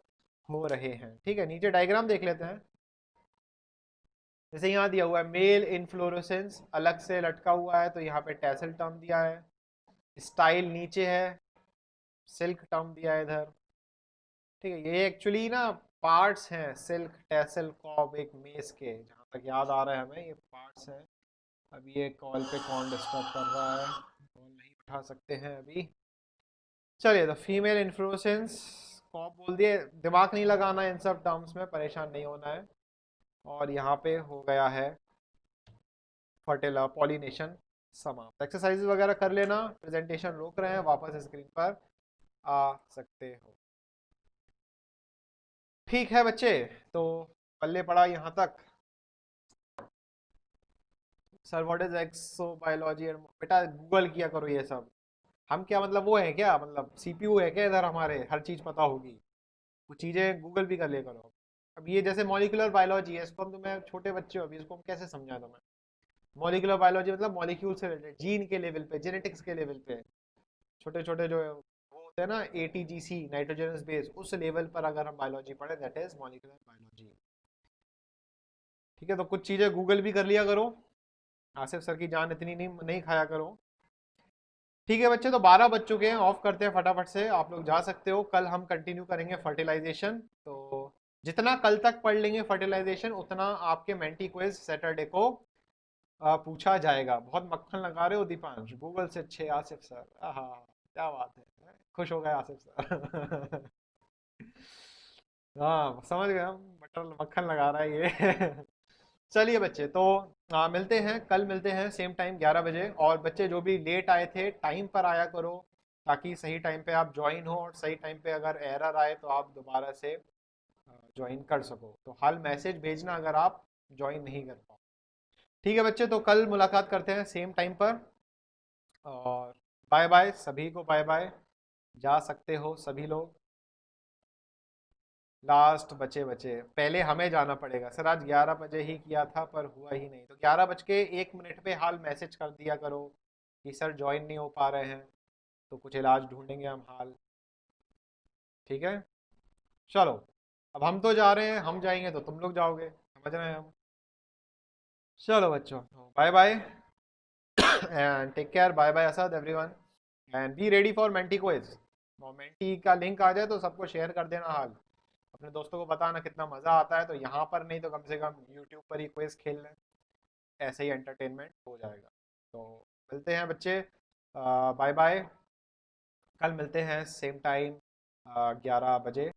Speaker 1: हो रहे हैं। ठीक है, नीचे डायग्राम देख लेते हैं। जैसे यहाँ दिया हुआ है मेल इनफ्लोरेसेंस, अलग से लटका हुआ है, तो यहाँ पे टैसल टर्म दिया है। स्टाइल नीचे है, सिल्क टर्म दिया है इधर। ठीक है, ये एक्चुअली ना पार्ट्स हैं, सिल्क, टैसल, कॉब, एक मेस के, जहाँ तक याद आ रहा है हमें, ये पार्ट्स हैं। अभी ये कॉल पे कौन डिस्टर्ब कर रहा है, कॉल नहीं उठा सकते हैं अभी। चलिए, तो फीमेल इन्फ्लोरेसेंस, कॉब बोल दिए, दिमाग नहीं लगाना इन सब टर्म्स में, परेशान नहीं होना है। और यहाँ पे हो गया है फर्टिला पॉलिनेशन समाप्त। एक्सरसाइज वगैरह कर लेना, प्रेजेंटेशन रोक रहे हैं, वापस स्क्रीन पर आ सकते हो। ठीक है बच्चे, तो पल्ले पड़ा यहाँ तक। सर व्हाट इज एक्सोबायोलॉजी, बेटा गूगल किया करो ये सब। हम क्या मतलब वो है क्या, मतलब सीपीयू है क्या इधर हमारे, हर चीज पता होगी? कुछ चीजें गूगल भी कर लिया करो। अब ये जैसे मॉलिक्यूलर बायोलॉजी है, इसको हम, तुम्हें छोटे बच्चे हो अभी, इसको हम कैसे समझा तुम्हें? मॉलिक्यूलर बायोलॉजी मतलब मॉलिक्यूल से रिलेटेड, जीन के लेवल पे, जेनेटिक्स के लेवल पे, छोटे छोटे जो वो होते हैं ना, एटीजीसी, नाइट्रोजनस बेस, उस लेवल पर अगर हम बायोलॉजी पढ़े, दैट इज मॉलिक्यूलर बायोलॉजी। ठीक है, तो कुछ चीजें गूगल भी कर लिया करो, आसिफ सर की जान इतनी नहीं नहीं खाया करो। ठीक है बच्चे, तो 12 बज चुके हैं, ऑफ करते हैं फटाफट से, आप लोग जा सकते हो। कल हम कंटिन्यू करेंगे फर्टिलाइजेशन, तो जितना कल तक पढ़ लेंगे फर्टिलाइजेशन, उतना आपके मेंटी क्विज सैटरडे को पूछा जाएगा। बहुत मक्खन लगा रहे हो दीपांश, गूगल से अच्छे आसिफ सर, आहा क्या बात है, खुश हो गए आसिफ सर। हाँ समझ गया, बटर मक्खन लगा रहा है ये। चलिए बच्चे, तो मिलते हैं कल, मिलते हैं सेम टाइम 11 बजे। और बच्चे जो भी लेट आए थे, टाइम पर आया करो, ताकि सही टाइम पे आप ज्वाइन हो, और सही टाइम पे अगर एरर आए तो आप दोबारा से ज्वाइन कर सको। तो हाल मैसेज भेजना अगर आप ज्वाइन नहीं कर पाओ। ठीक है बच्चे, तो कल मुलाकात करते हैं सेम टाइम पर। और बाय बाय सभी को, बाय बाय। जा सकते हो सभी लोग। लास्ट बचे बचे, पहले हमें जाना पड़ेगा सर, आज 11 बजे ही किया था पर हुआ ही नहीं, तो 11 बज के 1 मिनट पे हाल मैसेज कर दिया करो कि सर ज्वाइन नहीं हो पा रहे हैं, तो कुछ इलाज ढूंढेंगे हम हाल। ठीक है, चलो। अब हम तो जा रहे हैं, हम जाएंगे तो तुम लोग जाओगे, समझ रहे हैं हम। चलो बच्चों, bye bye and take care, bye bye Asad everyone, and be ready for Menti quiz. Menti का लिंक आ जाए तो सबको शेयर कर देना, हाल अपने दोस्तों को बताना, कितना मजा आता है। तो यहाँ पर नहीं तो कम से कम यूट्यूब पर ही क्विज खेल लें, ऐसे ही एंटरटेनमेंट हो जाएगा। तो मिलते हैं बच्चे, बाय बाय। कल मिलते हैं सेम टाइम 11 बजे।